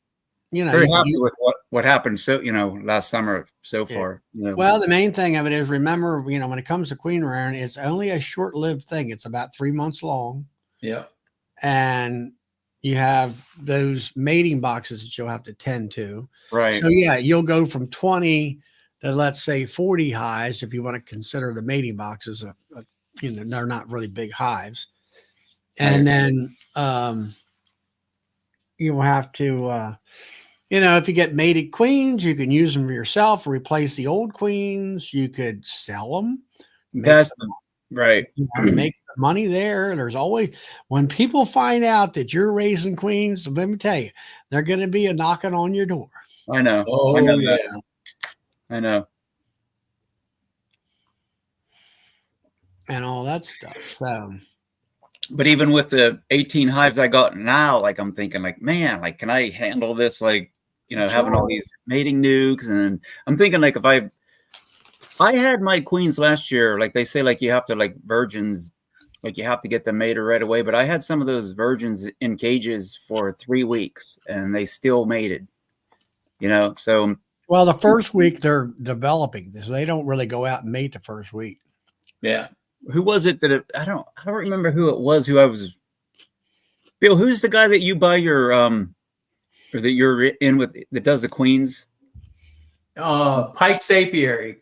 what happened. So last summer so far. Well, the main thing of it is, remember, when it comes to queen rearing, it's only a short-lived thing. It's about 3 months long. Yeah. And you have those mating boxes that you'll have to tend to. Right. So yeah, you'll go from 20 to, let's say, 40 hives if you want to consider the mating boxes they're not really big hives. And then you'll have to if you get mated queens, you can use them for yourself, replace the old queens. You could sell them. Right. Make the money there. There's always, when people find out that you're raising queens, let me tell you, they're going to be a knocking on your door. I know. Oh, I know yeah. that. I know. And all that stuff. So, but even with the 18 hives I got now, like I'm thinking, like, man, like, can I handle this? Like, having all these mating nukes, and I'm thinking, like, if I had my queens last year, like they say, like you have to, like, virgins, like you have to get them mated right away. But I had some of those virgins in cages for 3 weeks, and they still mated. So. Well, the first week they're developing this. They don't really go out and mate the first week. Yeah. Who was it that I don't remember who it was. Who I was. Bill, who's the guy that you buy your or that you're in with that does the queens? Pike's apiary.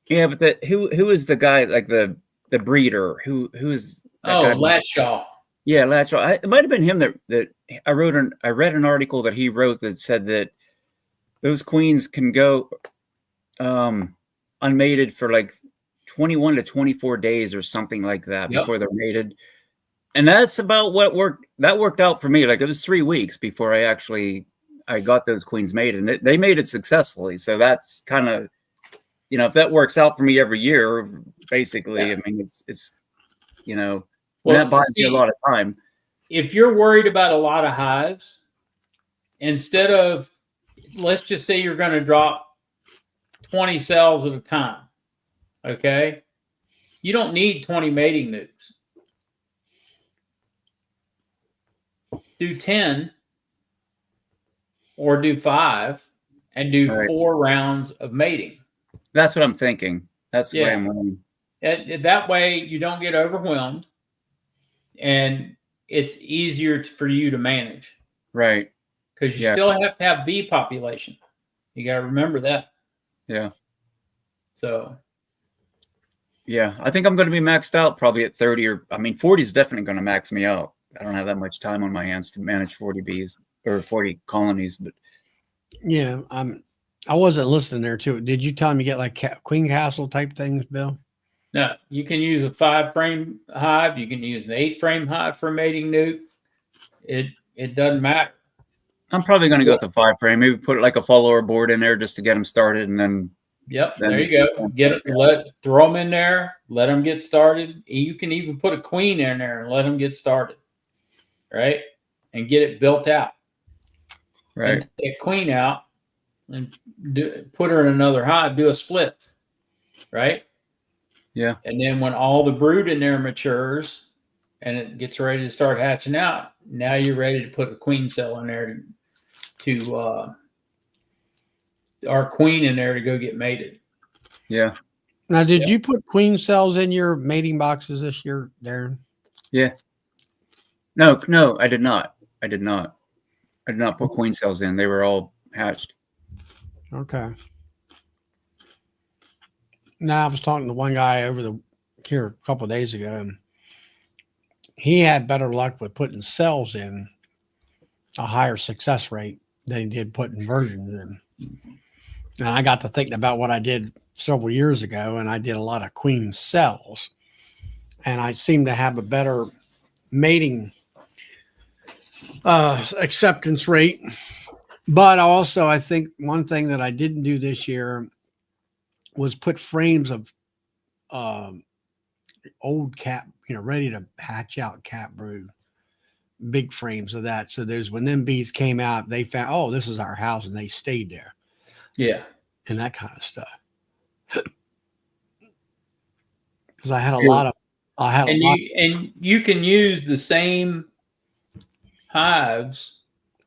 Yeah, but who is the guy, like the breeder? Who is that guy? Latshaw. Yeah, Latshaw. It might have been him that I read an article that he wrote that said that those queens can go unmated for like 21 to 24 days or something like that before they're mated. And that's about what worked out for me. Like, it was 3 weeks before I got those queens mated, and they made it successfully. So that's kind of, if that works out for me every year, basically, I mean, it's that buys me a lot of time. If you're worried about a lot of hives, instead of, let's just say you're going to drop 20 cells at a time. Okay. You don't need 20 mating nukes. Do 10 or do 5 and do 4 rounds of mating. That's what I'm thinking. That's the way I'm running. That way you don't get overwhelmed, and it's easier for you to manage. Right. Because you still have to have bee population. You got to remember that. Yeah. So. Yeah, I think I'm going to be maxed out probably at 30 40 is definitely going to max me out. I don't have that much time on my hands to manage 40 bees or 40 colonies, but. Yeah, I wasn't listening there too. Did you tell him you get like queen castle type things, Bill? No, you can use a 5-frame hive. You can use an 8-frame hive for mating nuke. It doesn't matter. I'm probably going to go with the 5-frame. Maybe put like a follower board in there just to get them started, and then. Yep, there you go. Throw them in there. Let them get started. You can even put a queen in there and let them get started, right? And get it built out. Right. And take a queen out and put her in another hive. Do a split, right? Yeah. And then when all the brood in there matures and it gets ready to start hatching out, now you're ready to put a queen cell in there to our queen in there to go get mated. Yeah. Now, did you put queen cells in your mating boxes this year, Darren? Yeah. No, I did not. I did not put queen cells in. They were all hatched. Okay. Now, I was talking to one guy here a couple of days ago, and he had better luck with putting cells in, a higher success rate than he did putting virgins in. And I got to thinking about what I did several years ago, and I did a lot of queen cells, and I seemed to have a better mating acceptance rate. But also, I think one thing that I didn't do this year was put frames of old cat, ready to hatch out cat brood, big frames of that. So when them bees came out, they found, oh, this is our house, and they stayed there. Yeah. And that kind of stuff. Because I had a lot. And you can use the same hives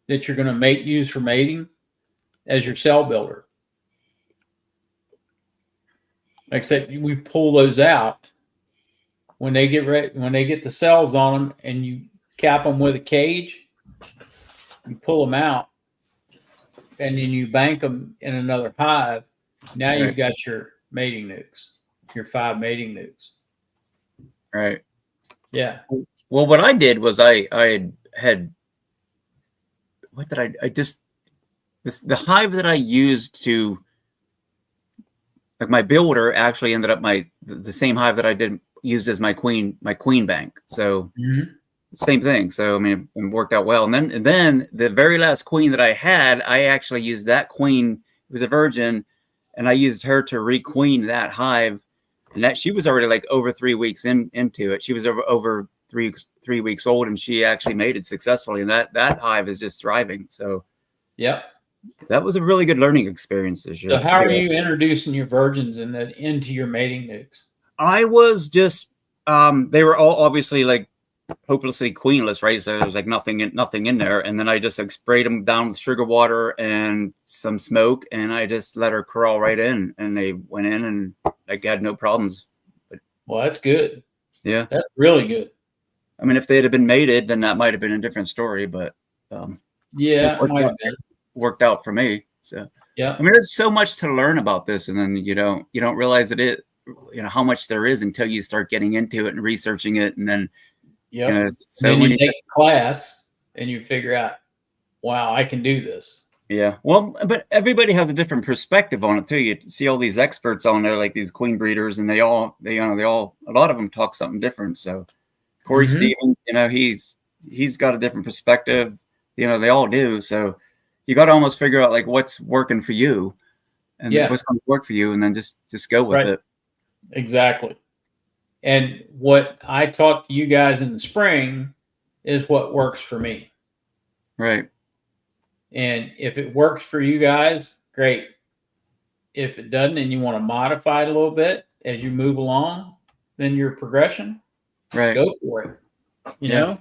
that you're going to use for mating as your cell builder. Except we pull those out when they get ready, when they get the cells on them, and you cap them with a cage. you pull them out, and then you bank them in another hive. Now Right. you've got your mating nukes, your 5 mating nukes. Right. Yeah. Well, what I did was I had what did I just the hive that I used to, like, my builder actually ended up the same hive that I did used as my queen bank. So same thing. So I mean, it worked out well. And then the very last queen that I had, I actually used that queen. It was a virgin, and I used her to requeen that hive. And that she was already like over 3 weeks into it. She was over 3 weeks old, and she actually mated successfully. And that hive is just thriving. So Yep. that was a really good learning experience this year. So how are you introducing your virgins into your mating nukes? I was just they were all obviously like hopelessly queenless, right? So there was like nothing in there, and then I just like sprayed them down with sugar water and some smoke, and I just let her crawl right in, and they went in and like had no problems. Well, that's good. Yeah, that's really good. I mean, if they had been mated, then that might have been a different story, but yeah, it might have been. Worked out for me. So yeah, I mean, there's so much to learn about this, and then you don't realize that how much there is until you start getting into it and researching it, and then so then you take a class and you figure out, wow, I can do this. Yeah, well, but everybody has a different perspective on it too. You see all these experts on there, like these queen breeders, and they all a lot of them talk something different. So Corey Stevens, he's got a different perspective. They all do. So you got to almost figure out like what's working for you, and what's going to work for you, and then just go with it. Exactly. And what I taught you guys in the spring is what works for me. Right. And if it works for you guys, great. If it doesn't and you want to modify it a little bit as you move along, then your progression, go for it. You know?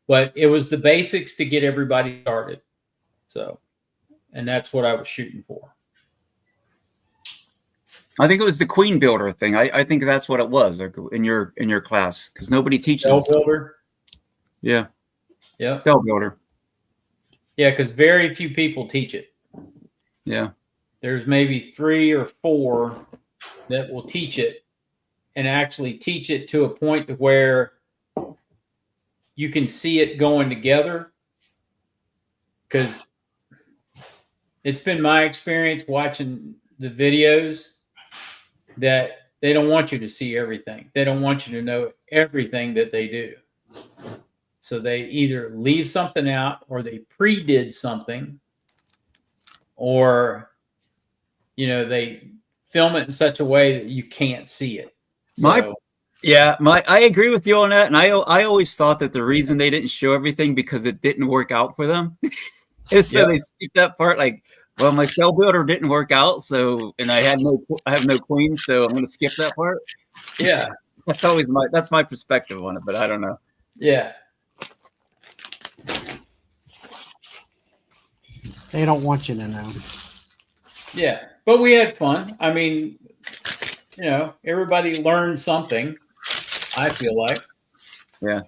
But it was the basics to get everybody started. So, and that's what I was shooting for. I think it was the queen builder thing. I think that's what it was in your class, because nobody teaches cell builder. Yeah. Yeah. Cell builder. Yeah, because very few people teach it. Yeah. There's maybe 3 or 4 that will teach it and actually teach it to a point to where you can see it going together. Because it's been my experience watching the videos that they don't want you to see everything. They don't want you to know everything that they do. So they either leave something out, or they pre-did something, or, they film it in such a way that you can't see it. I agree with you on that. And I always thought that the reason they didn't show everything because it didn't work out for them. They skipped that part. Like, well, my cell builder didn't work out, and I have no queen, so I'm going to skip that part. Yeah, that's my perspective on it, but I don't know. Yeah, they don't want you to know. Yeah, but we had fun. I mean, everybody learned something. I feel like. Yeah.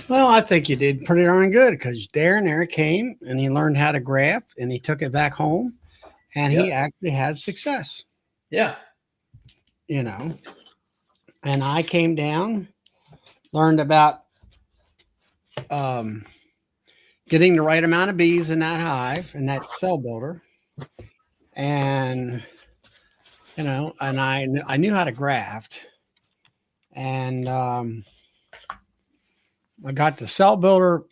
Well, I think you did pretty darn good, because Darren there came and he learned how to graft, and he took it back home, and he actually had success. Yeah. And I came down, learned about getting the right amount of bees in that hive and that cell builder, and I knew how to graft, and I got the cell builder.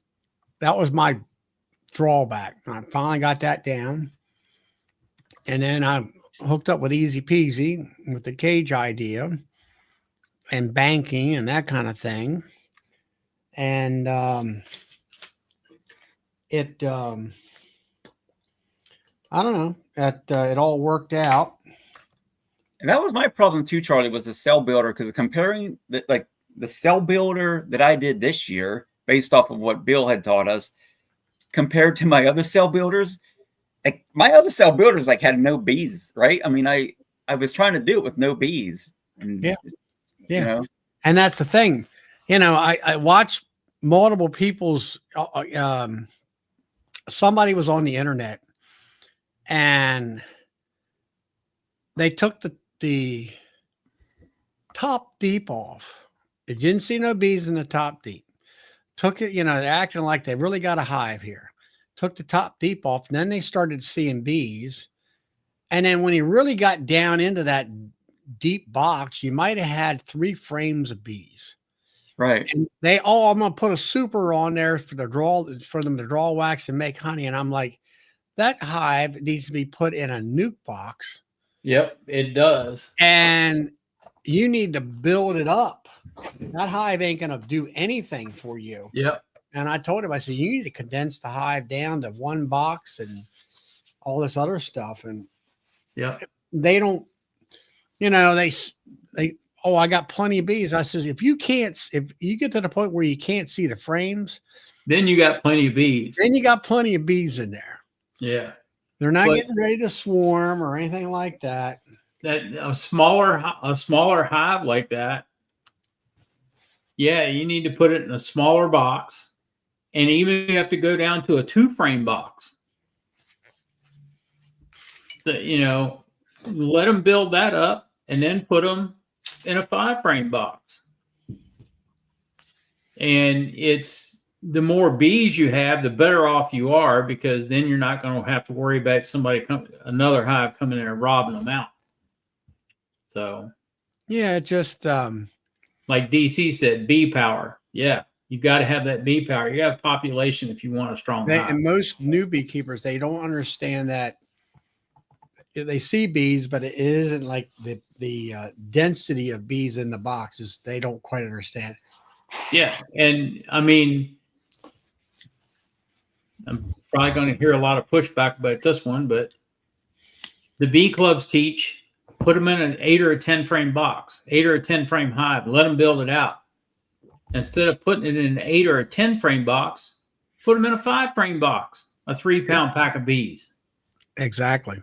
That was my drawback. I finally got that down. And then I hooked up with Easy Peasy with the cage idea and banking and that kind of thing. And I don't know, it all worked out. And that was my problem too, Charlie, was the cell builder, because comparing the cell builder that I did this year, based off of what Bill had taught us, compared to my other cell builders, like my other cell builders had no bees, right? I mean, I was trying to do it with no bees. And, yeah. And that's the thing. I watched multiple people's. Somebody was on the internet, and they took the top deep off. They didn't see no bees in the top deep. Took it, they're acting like they really got a hive here. Took the top deep off, and then they started seeing bees. And then when he really got down into that deep box, you might have had 3 frames of bees. Right. And I'm gonna put a super on there for them to draw wax and make honey. And I'm like, that hive needs to be put in a nuke box. Yep, it does. And you need to build it up. That hive ain't gonna do anything for you. Yep. And I told him, I said, you need to condense the hive down to 1 box and all this other stuff. And Yep. they don't, oh, I got plenty of bees. I said, if you get to the point where you can't see the frames, Then you got plenty of bees. then you got plenty of bees in there. Yeah. They're not But- getting ready to swarm or anything like that. That a smaller hive like that. Yeah, you need to put it in a smaller box. And even you have to go down to a 2-frame box. Let them build that up and then put them in a 5-frame box. And it's the more bees you have, the better off you are, because then you're not going to have to worry about another hive coming in and robbing them out. So, Yeah, it just like DC said, bee power. Yeah, you got to have that bee power. You got a population if you want a strong hive. and most new beekeepers, they don't understand that. They see bees, but it isn't like the density of bees in the boxes. They don't quite understand. Yeah, and I mean, I'm probably going to hear a lot of pushback about this one, but the bee clubs teach put them in an 8 or a 10 frame box, 8 or a 10 frame hive, let them build it out. Instead of putting it in an 8 or a 10 frame box, put them in a 5-frame box, a 3-pound pack of bees. Exactly.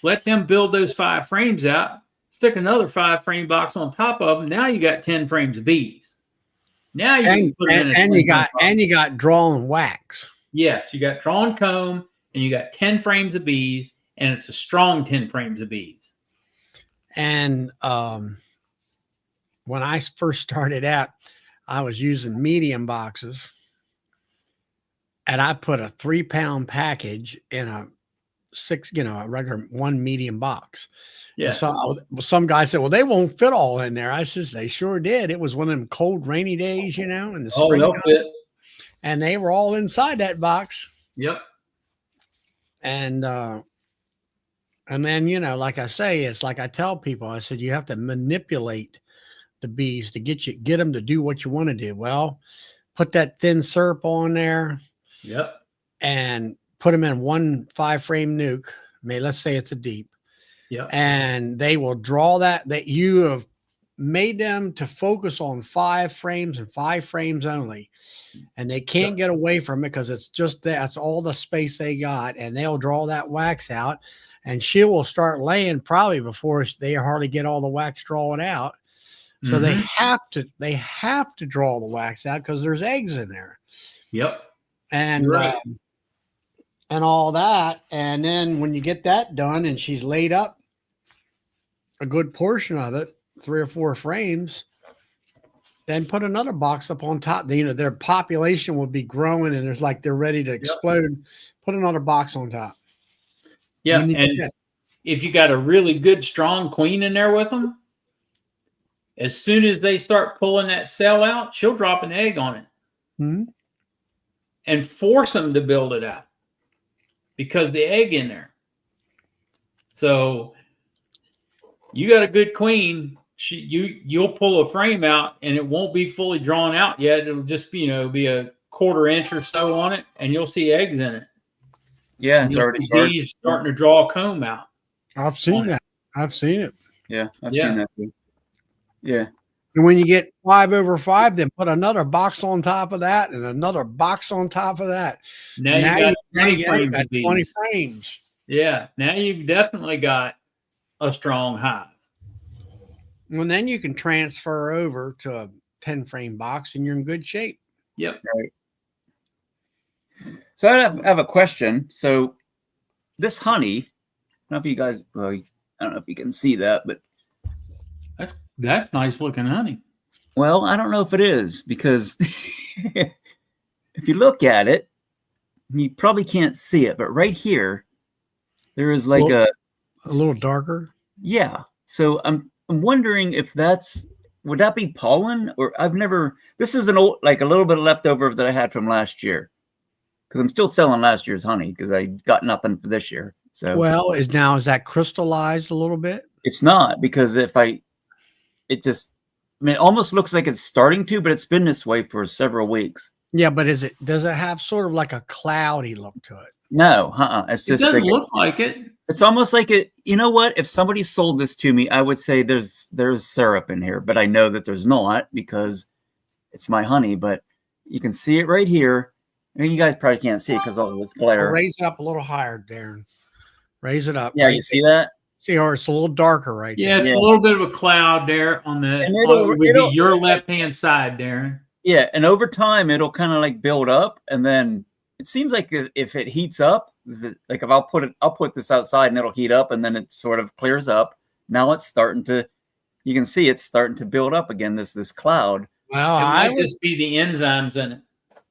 Let them build those 5 frames out, stick another 5-frame box on top of them. Now you got 10 frames of bees. Now you can put it in a you got drawn wax. Yes, you got drawn comb and you got 10 frames of bees, and it's a strong 10 frames of bees. And when I first started out, I was using medium boxes, and I put a 3-pound package in a a regular 1 medium box. Yeah. So some guy said, well, they won't fit all in there. I says, they sure did. It was one of them cold, rainy days, in the spring. they'll fit. And they were all inside that box. Yep. And then, like I say, it's like I tell people, I said, you have to manipulate the bees to get them to do what you want to do. Well, put that thin syrup on there. Yep. And put them in 1 5-frame nuke. Let's say it's a deep. Yep. And they will draw that you have made them to focus on 5 frames and 5 frames only. And they can't get away from it because that's all the space they got. And they'll draw that wax out, and she will start laying probably before they hardly get all the wax drawn out. So they have to draw the wax out because there's eggs in there. Yep. And and all that. And then when you get that done and she's laid up a good portion of it, 3 or 4 frames, then put another box up on top. Their population will be growing, and they're ready to explode. Put another box on top. Yeah. And if you got a really good, strong queen in there with them, as soon as they start pulling that cell out, she'll drop an egg on it. Mm-hmm. And force them to build it out because the egg in there. So you got a good queen. You'll pull a frame out, and it won't be fully drawn out yet. It'll just be be a 1/4 inch or so on it, and you'll see eggs in it. Yeah, it's already bees starting to draw a comb out. I've seen that. I've seen it. Yeah, I've seen that too. Yeah. And when you get 5 over 5, then put another box on top of that and another box on top of that. Now you got 20 frames. Yeah. Now you've definitely got a strong hive. And then you can transfer over to 10 frame box and you're in good shape. Yep. Right. So I have a question. So this honey, I don't know if you guys, well, I don't know if you can see that, but That's nice looking honey. well, I don't know if it is because if you look at it, you probably can't see it, but right here, there is like Well, a A little darker. yeah. So I'm wondering if would that be pollen or this is an old, like a little bit of leftover that I had from last year. Because I'm still selling last year's honey because I got nothing for this year. So Well, is that crystallized a little bit? it's not because it almost looks like it's starting to, but it's been this way for several weeks. Yeah, but does it have sort of like a cloudy look to it? No, It's It just doesn't like, look like it. it's almost like it. You know what? If somebody sold this to me, I would say there's syrup in here, but I know that there's not because it's my honey. But you can see it right here. I mean, you guys probably can't see it because all this glare. Raise it up a little higher, Darren. Raise it up. Yeah, right you see that? See, or it's a little darker right Yeah, there. it's Yeah. a little bit of a cloud there on the And would be your left hand side, Darren. Yeah, and over time it'll kind of like build up, and then it seems like if it heats up, like if I'll put this outside and it'll heat up, and then it sort of clears up. Now it's starting to, you can see it's starting to build up again. This cloud. Well, It I might would just be the enzymes in it.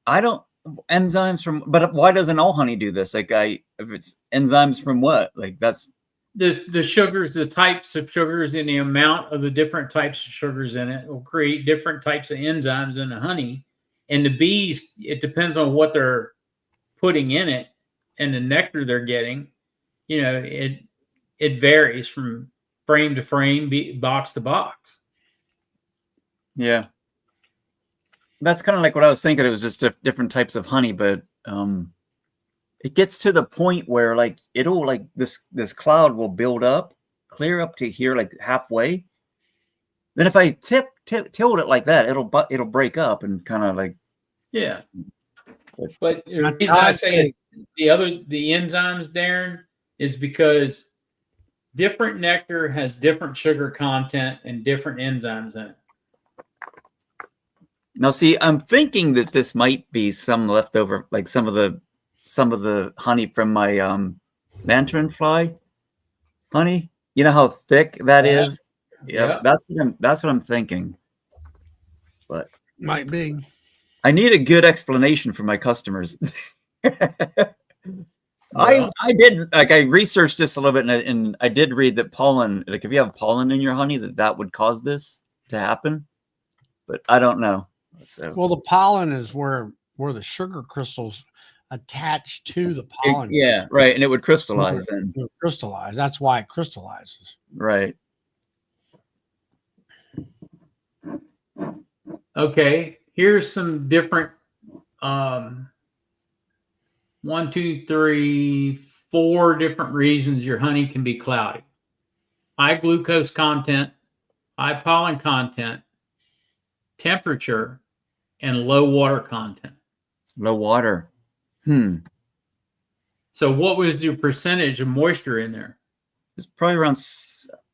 I don't enzymes from, but why doesn't all honey do this? Like if it's enzymes from what? Like that's The sugars, the types of sugars, and the amount of the different types of sugars in it will create different types of enzymes in the honey. And the bees, it depends on what they're putting in it and the nectar they're getting. You know, it varies from frame to frame, box to box. yeah. That's kind of like what I was thinking. It was just different types of honey, but it gets to the point where like it'll like this cloud will build up, clear up to here like halfway. Then if I tilt it like that, it'll break up and kind of like Yeah. But the reason Todd I say it's the enzymes, Darren, is because different nectar has different sugar content and different enzymes in it. now. See, I'm thinking that this might be some leftover, like some of the honey from my mandarin fly honey. You know how thick that is. Yeah, that's what I'm thinking. But might be. I need a good explanation for my customers. Well, I did, like, I researched this a little bit, and I did read that pollen, like if you have pollen in your honey, that would cause this to happen. But I don't know. So Well, the pollen is where the sugar crystals attach to the pollen. yeah, right, and it would crystallize then. It crystallize. That's why it crystallizes. Right. okay, here's some different 1, 2, 3, 4 different reasons your honey can be cloudy. High glucose content, high pollen content, temperature, and low water content. Low water. So what was your percentage of moisture in there? It's probably around,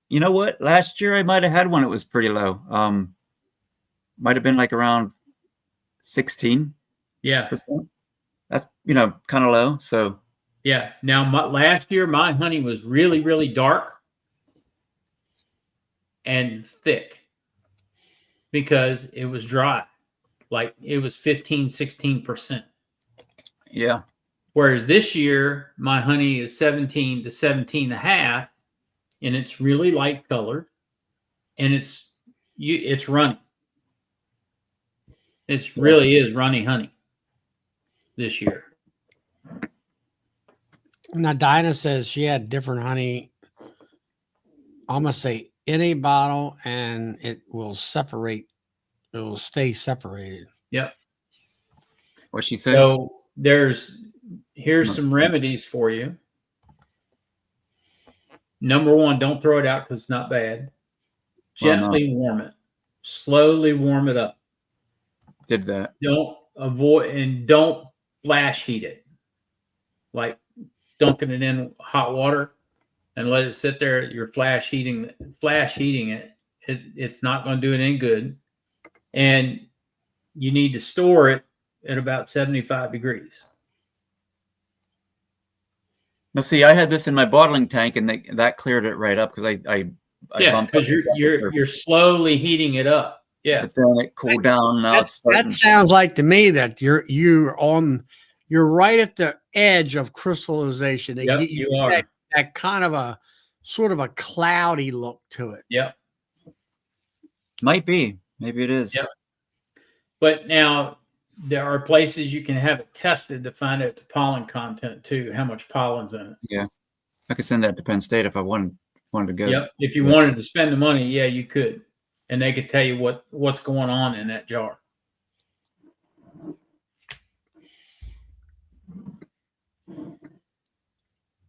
you know what? Last year I might have had one. It was pretty low. Might have been like around 16%. Yeah. That's, kind of low. So Yeah. Now, last year, my honey was really, really dark and thick because it was dry. Like it was 15, 16%. yeah. Whereas this year, my honey is 17 to 17.5, and it's really light colored, and it's runny. It really is runny honey this year. Now, Dinah says she had different honey. I'm gonna say in a bottle, and it will separate. It will stay separated. Yep. What she said. So here's some remedies for you. Number 1, don't throw it out because it's not bad. Gently warm it. Slowly warm it up. Did that. Don't flash heat it. Like dunking it in hot water and let it sit there. You're flash heating it. It's not going to do it any good. and you need to store it at about 75 degrees. Now, see, I had this in my bottling tank, and that cleared it right up because I Yeah, bumped up because the temperature. you're slowly heating it up. Yeah. But then it cooled down. Now it's That starting. sounds like to me that you're right at the edge of crystallization. Yep, You you are. that kind of a sort of a cloudy look to it. Yep. Might be. Maybe it is. Yep. But now there are places you can have it tested to find out the pollen content too, how much pollen's in it. Yeah. I could send that to Penn State if I wanted to go. Yep. If you Yeah. wanted to spend the money, yeah, you could. And they could tell you what's going on in that jar.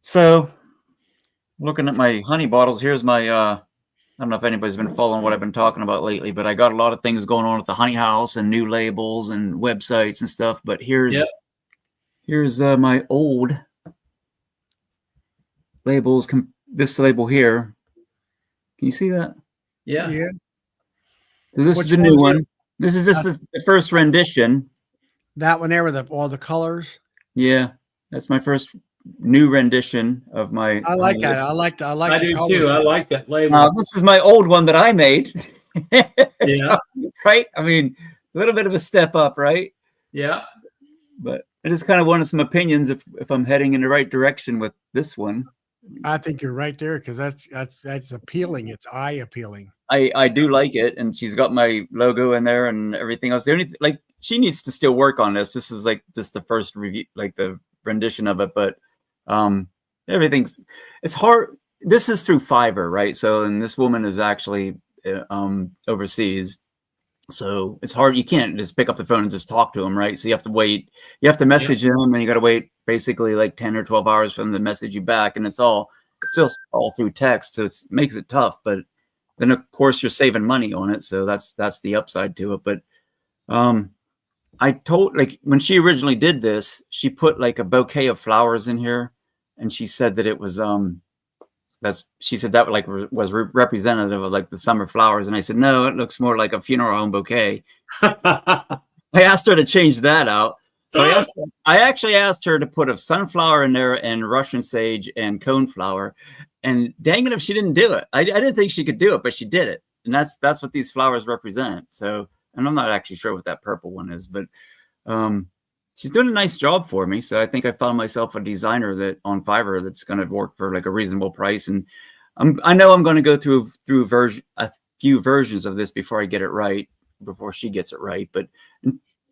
So, looking at my honey bottles, here's my I don't know if anybody's been following what I've been talking about lately, but I got a lot of things going on at the honey house and new labels and websites and stuff. But here's my old labels. This label here. Can you see that? Yeah. Yeah. So this Which is a new one's one. This is just the first rendition. That one there with all the colors. Yeah, that's my first new rendition of my. I like that. I like I the do colors. too. I like that label. This is my old one that I made. Yeah. Right. I mean, a little bit of a step up, right? Yeah. But I just kind of wanted some opinions if I'm heading in the right direction with this one. I think you're right there because that's appealing. It's eye appealing. I do like it, and she's got my logo in there and everything else. The only like she needs to still work on this. This is like just the first review, like the rendition of it, but it's hard. This is through Fiverr, right? So, and this woman is actually overseas, so it's hard. You can't just pick up the phone and just talk to them, right? So you have to wait. You have to message them, and you got to wait basically like 10 or 12 hours for them to message you back, and it's still all through text, so it makes it tough. But then of course you're saving money on it, so that's the upside to it. But I told, like, when she originally did this, she put like a bouquet of flowers in here, and she said that it was she said that like was representative of like the summer flowers, and I said no, it looks more like a funeral home bouquet. I asked her to change that out, so I actually asked her to put a sunflower in there and Russian sage and coneflower, and dang it if she didn't do it. I didn't think she could do it, but she did it, and that's what these flowers represent. So. And I'm not actually sure what that purple one is, but she's doing a nice job for me. So I think I found myself a designer that on Fiverr that's going to work for like a reasonable price. And I know I'm going to go through a few versions of this before I get it right, before she gets it right. But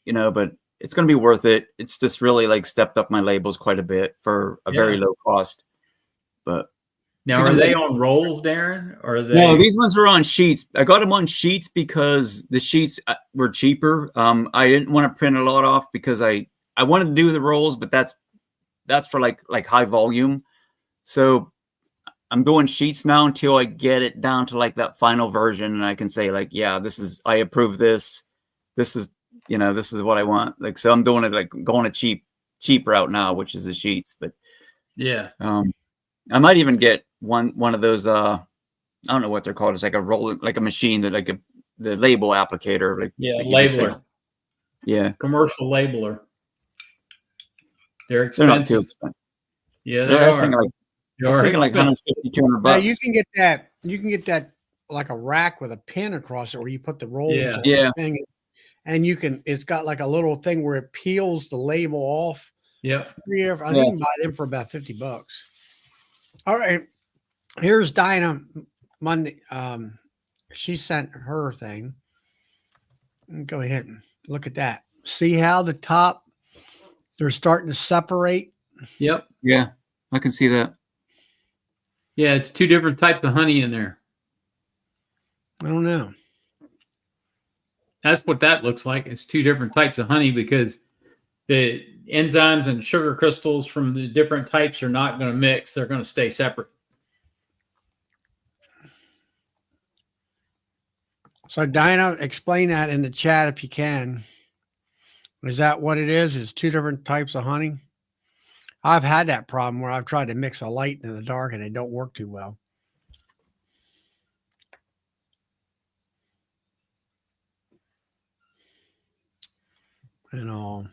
but it's going to be worth it. It's just really like stepped up my labels quite a bit for a very low cost. But now, are they on rolls, Darren? Or are they? No, these ones were on sheets. I got them on sheets because the sheets were cheaper. I didn't want to print a lot off because I wanted to do the rolls, but that's for like high volume. So I'm doing sheets now until I get it down to like that final version, and I can say like, yeah, I approve this. This is this is what I want. Like, so I'm doing it like going a cheap route now, which is the sheets. But yeah, I might even get one of those I don't know what they're called. It's like a roll, like a machine that the label applicator, like labeler. Yeah, commercial labeler. They're they're not expensive. too expensive. Yeah, I was thinking like expensive. 150, 200 Now bucks. you can get that. You can get that like a rack with a pin across it, where you put the rolls. Yeah. on Yeah. the thing, and you can. It's got like a little thing where it peels the label off. Yep. I think you can buy them for about $50. All right, here's Dinah Monday. She sent her thing. Go ahead and look at that. See how the top they're starting to separate. Yep. Yeah, I can see that. Yeah, it's two different types of honey in there. I don't know. That's what that looks like. It's two different types of honey because the enzymes and sugar crystals from the different types are not going to mix. They're going to stay separate. So Dinah, explain that in the chat if you can. Is that what it is? Is two different types of honey? I've had that problem where I've tried to mix a light and a dark and they don't work too well. and all.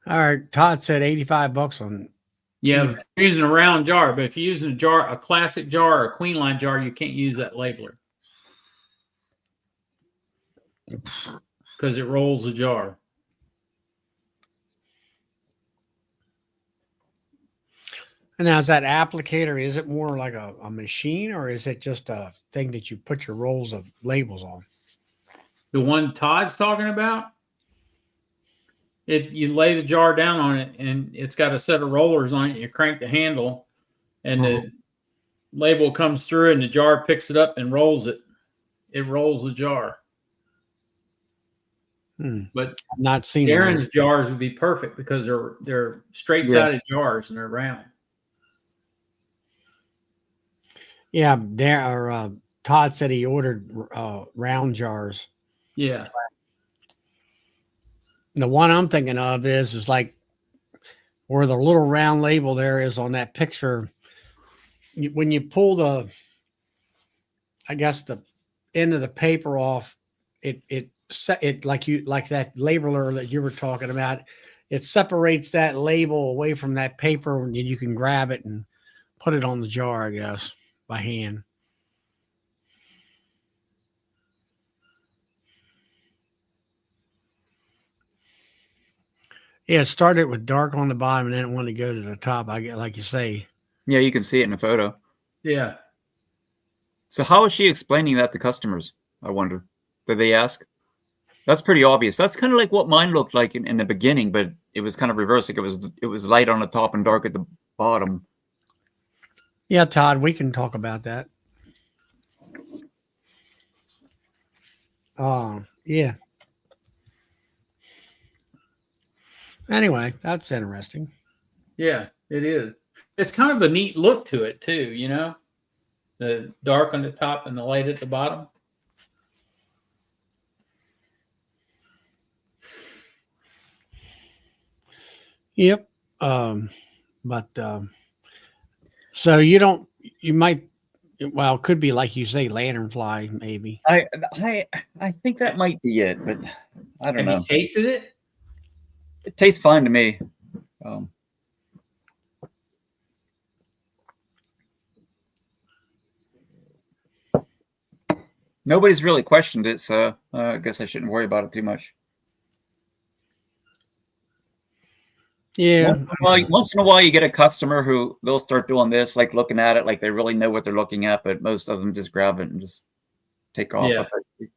All right, Todd said $85 on. Yeah, if you're using a round jar, but if you're using a classic jar or a queen line jar, you can't use that labeler because it rolls the jar. And now, is that applicator? Is it more like a machine, or is it just a thing that you put your rolls of labels on? The one Todd's talking about, you lay the jar down on it, and it's got a set of rollers on it. You crank the handle, and the label comes through, and the jar picks it up and rolls it. It rolls the jar. But I've not seen Darren's one. jars would be perfect because they're straight sided jars and they're round. Yeah, Todd said he ordered round jars. Yeah. The one I'm thinking of is like where the little round label there is on that picture. When you pull the end of the paper off, it like that labeler that you were talking about. It separates that label away from that paper, and you can grab it and put it on the jar, I guess, by hand. Yeah, it started with dark on the bottom, and then it wanted to go to the top. I get, like you say. Yeah, you can see it in the photo. Yeah. So how is she explaining that to customers? I wonder. Did they ask? That's pretty obvious. That's kind of like what mine looked like in the beginning, but it was kind of reversed. Like it was light on the top and dark at the bottom. Yeah, Todd, we can talk about that. Yeah. Anyway, that's interesting. Yeah, it is. It's kind of a neat look to it too, you know? The dark on the top and the light at the bottom. Yep. So you might, well, it could be like you say, lanternfly, maybe. I think that might be it, but I don't know. Have you tasted it? It tastes fine to me. Nobody's really questioned it, so I guess I shouldn't worry about it too much. Yeah. Once in a while, you get a customer who they'll start doing this, like looking at it, like they really know what they're looking at, but most of them just grab it and just take off Yeah. with it.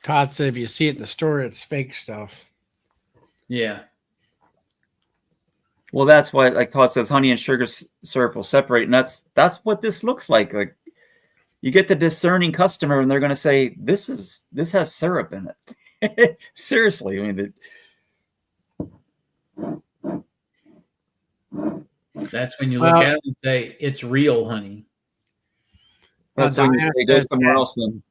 Todd said if you see it in the store, it's fake stuff. Yeah. Well, that's why, like Todd says, honey and sugar syrup will separate, and that's what this looks like. Like you get the discerning customer, and they're going to say, "This has syrup in it." Seriously, I mean, That's when you look at it and say, "It's real, honey." that's when you say, "Go somewhere else." Then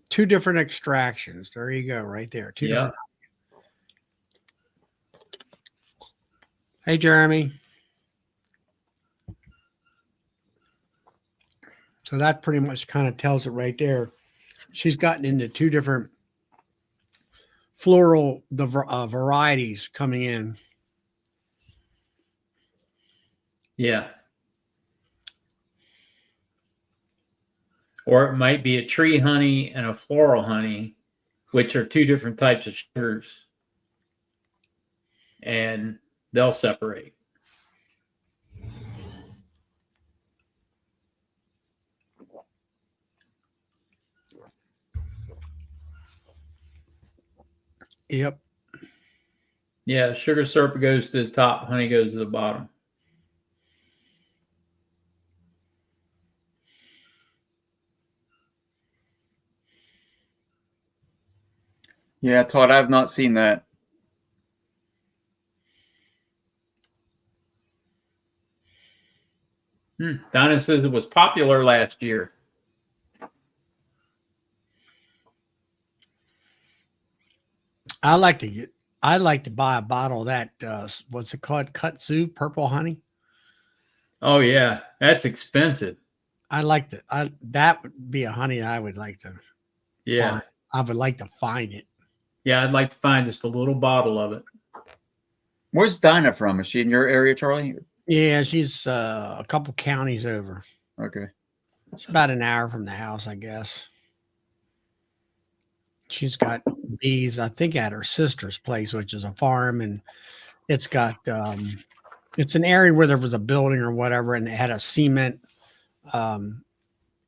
2 different extractions. There you go, right there. 2 different. Hey, Jeremy. So that pretty much kind of tells it right there. She's gotten into 2 different floral varieties coming in. Yeah. Or it might be a tree honey and a floral honey, which are 2 different types of sugars. And they'll separate. Yep. Yeah, sugar syrup goes to the top, honey goes to the bottom. yeah, Todd, I've not seen that. Dinah says it was popular last year. I like to buy a bottle of that. What's it called? Kudzu purple honey. Oh yeah, that's expensive. That would be a honey I would like to Yeah, find. I would like to find it. yeah. I'd like to find just a little bottle of it. Where's Dinah from? Is she in your area, Charlie? Yeah, she's a couple counties over. Okay. It's about an hour from the house, I guess. She's got bees, I think, at her sister's place, which is a farm, and it's got it's an area where there was a building or whatever, and it had a cement um,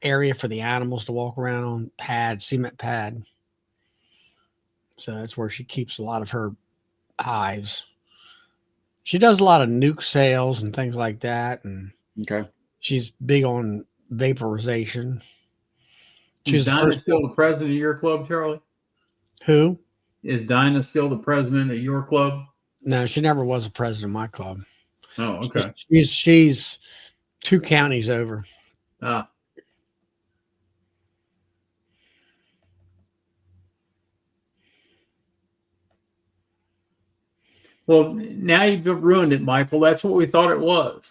area for the animals to walk around on, cement pad. So that's where she keeps a lot of her hives. She does a lot of nuke sales and things like that, and Okay. she's big on vaporization. Is She's the Dinah first. still the president of your club, Charlie? Who? Is Dinah still the president of your club? No, she never was a president of my club. Oh, okay. She's 2 counties over. Ah, well, now you've ruined it, Michael. That's what we thought it was.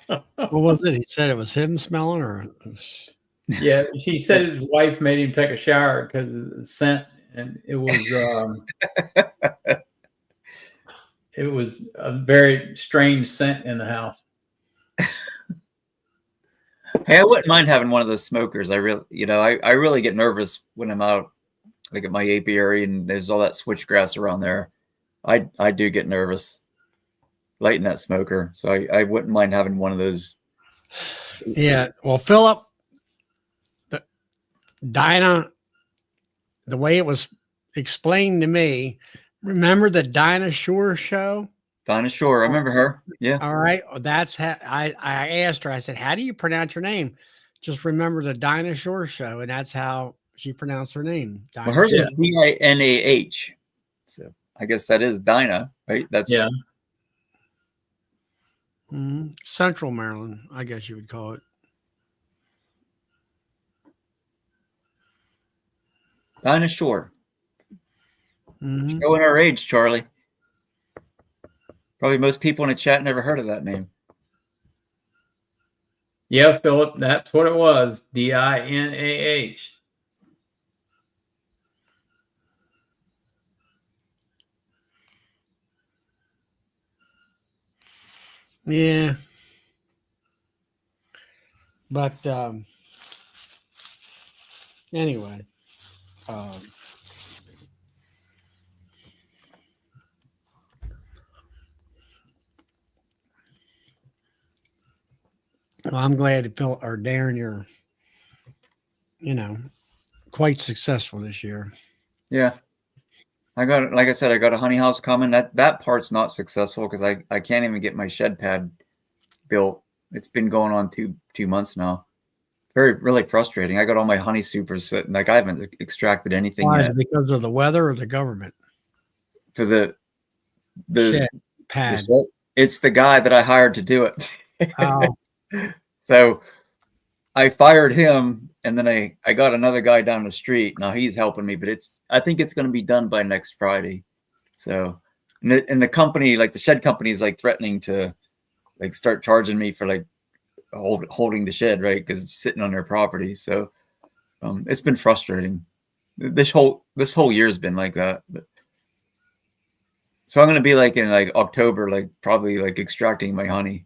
What was it? He said it was him smelling, or Yeah, he said his wife made him take a shower because of the scent, and it was a very strange scent in the house. Hey, I wouldn't mind having one of those smokers. I really get nervous when I'm out, like at my apiary, and there's all that switchgrass around there. I do get nervous lighting that smoker, so I wouldn't mind having one of those. yeah. Well, Philip, Dinah, the way it was explained to me, remember the Dinah Shore show? Dinah Shore, I remember her. Yeah. All right. That's how I asked her, I said, how do you pronounce your name? Just remember the Dinah Shore show. And that's how she pronounced her name. Well, hers Yeah. is Dinah. So I guess that is Dinah, right? That's Yeah. Central Maryland, I guess you would call it. Dinah Shore. Mhm. Showing our age, Charlie. Probably most people in the chat never heard of that name. Yeah, Philip, that's what it was. Dinah. Yeah. But anyway, well, I'm glad that Phil or Darren, you're, quite successful this year. Yeah. Like I said, I got a honey house coming. That part's not successful because I can't even get my shed pad built. It's been going on two months now. Really frustrating. I got all my honey supers sitting, like I haven't extracted anything Why is yet. it because of the weather or the government? For the Shed pad. It's the guy that I hired to do it. Oh, So I fired him, and then I got another guy down the street. Now he's helping me, but I think it's going to be done by next Friday. So, and the company, like the shed company, is like threatening to like start charging me for like holding the shed, right? Because it's sitting on their property. So it's been frustrating. This whole year has been like that. But, so I'm going to be like in like October, like probably like extracting my honey.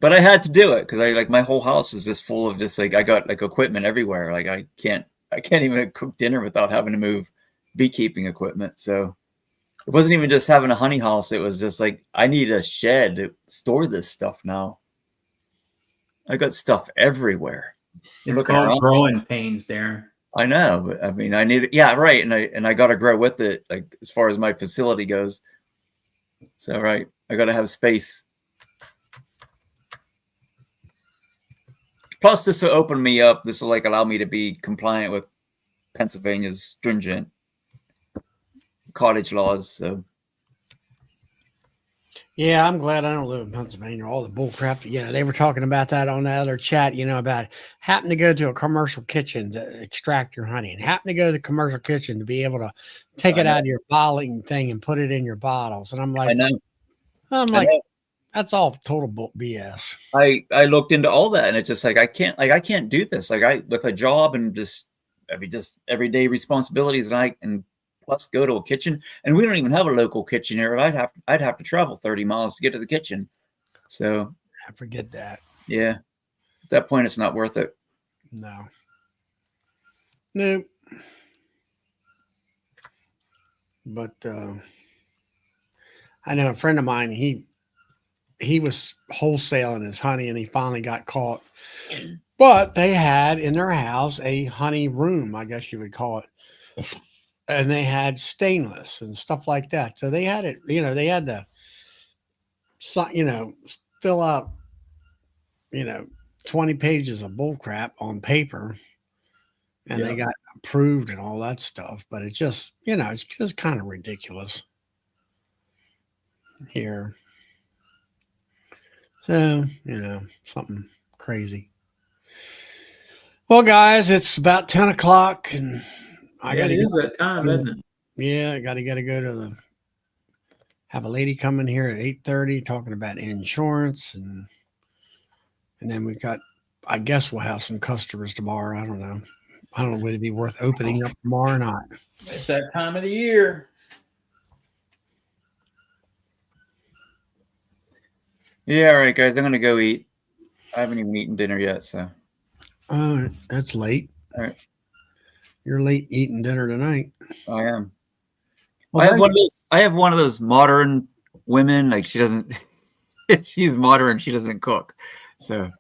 But I had to do it because I like my whole house is just full of just like I got like equipment everywhere. Like I can't even cook dinner without having to move beekeeping equipment. So it wasn't even just having a honey house. It was just like I need a shed to store this stuff now. I got stuff everywhere. It's called growing pains, Darren. I know, but I mean, I need it. Yeah, right. And I got to grow with it, like as far as my facility goes. So right, I got to have space. plus this will open me up. This will like allow me to be compliant with Pennsylvania's stringent cottage laws. So Yeah, I'm glad I don't live in Pennsylvania. All the bull crap. They were talking about that on that other chat, about having to go to a commercial kitchen to extract your honey and having to go to the commercial kitchen to be able to take it out of your bottling thing and put it in your bottles. And I'm like, I know. that's all total BS. I looked into all that, and it's just like I can't do this. Like I with a job and just everyday responsibilities, and plus go to a kitchen, and we don't even have a local kitchen here. I'd have to travel 30 miles to get to the kitchen. So I forget that. Yeah, at that point, it's not worth it. No. Nope. But I know a friend of mine. He was wholesaling his honey, and he finally got caught. But they had in their house a honey room, I guess you would call it. And they had stainless and stuff like that. So they had it, they had to, fill out, 20 pages of bull crap on paper. And they got approved and all that stuff. But it's just, it's just kind of ridiculous here. So, something crazy. Well, guys, it's about 10 o'clock and I got to use that time, isn't it? Yeah, I got to go have a lady come in here at 8:30 talking about insurance and then we got, I guess we'll have some customers tomorrow. I don't know. Would it be worth opening up tomorrow or not? It's that time of the year. Yeah, all right, guys. I'm gonna go eat. I haven't even eaten dinner yet, so. That's late. All right. You're late eating dinner tonight. I am. Well, I have one of those modern women. Like she doesn't. She's modern. She doesn't cook. So.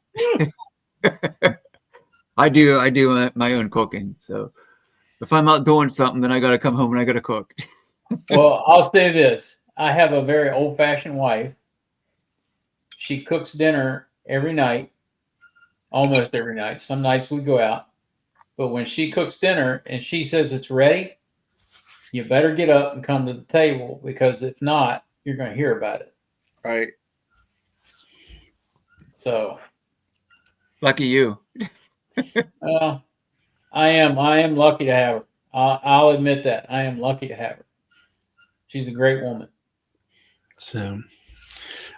I do my own cooking. So if I'm out doing something, then I got to come home and I got to cook. Well, I'll say this. I have a very old-fashioned wife. She cooks dinner every night, almost every night. Some nights we go out. But when she cooks dinner and she says it's ready, you better get up and come to the table because if not, you're going to hear about it. Right. So. Lucky you. Well, I am lucky to have her. I'll admit that. I am lucky to have her. She's a great woman. So,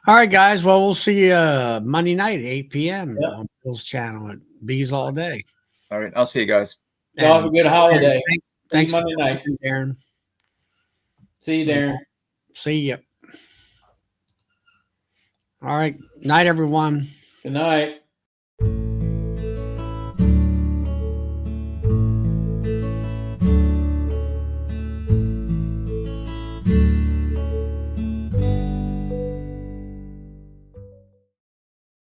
all right, guys. Well, we'll see you Monday night at 8 p.m. on Bill's channel at Bees All Day. All right. I'll see you guys. Y'all have a good holiday. Thanks Monday night. Darren. See you, Darren. See you. All right. Night, everyone. Good night.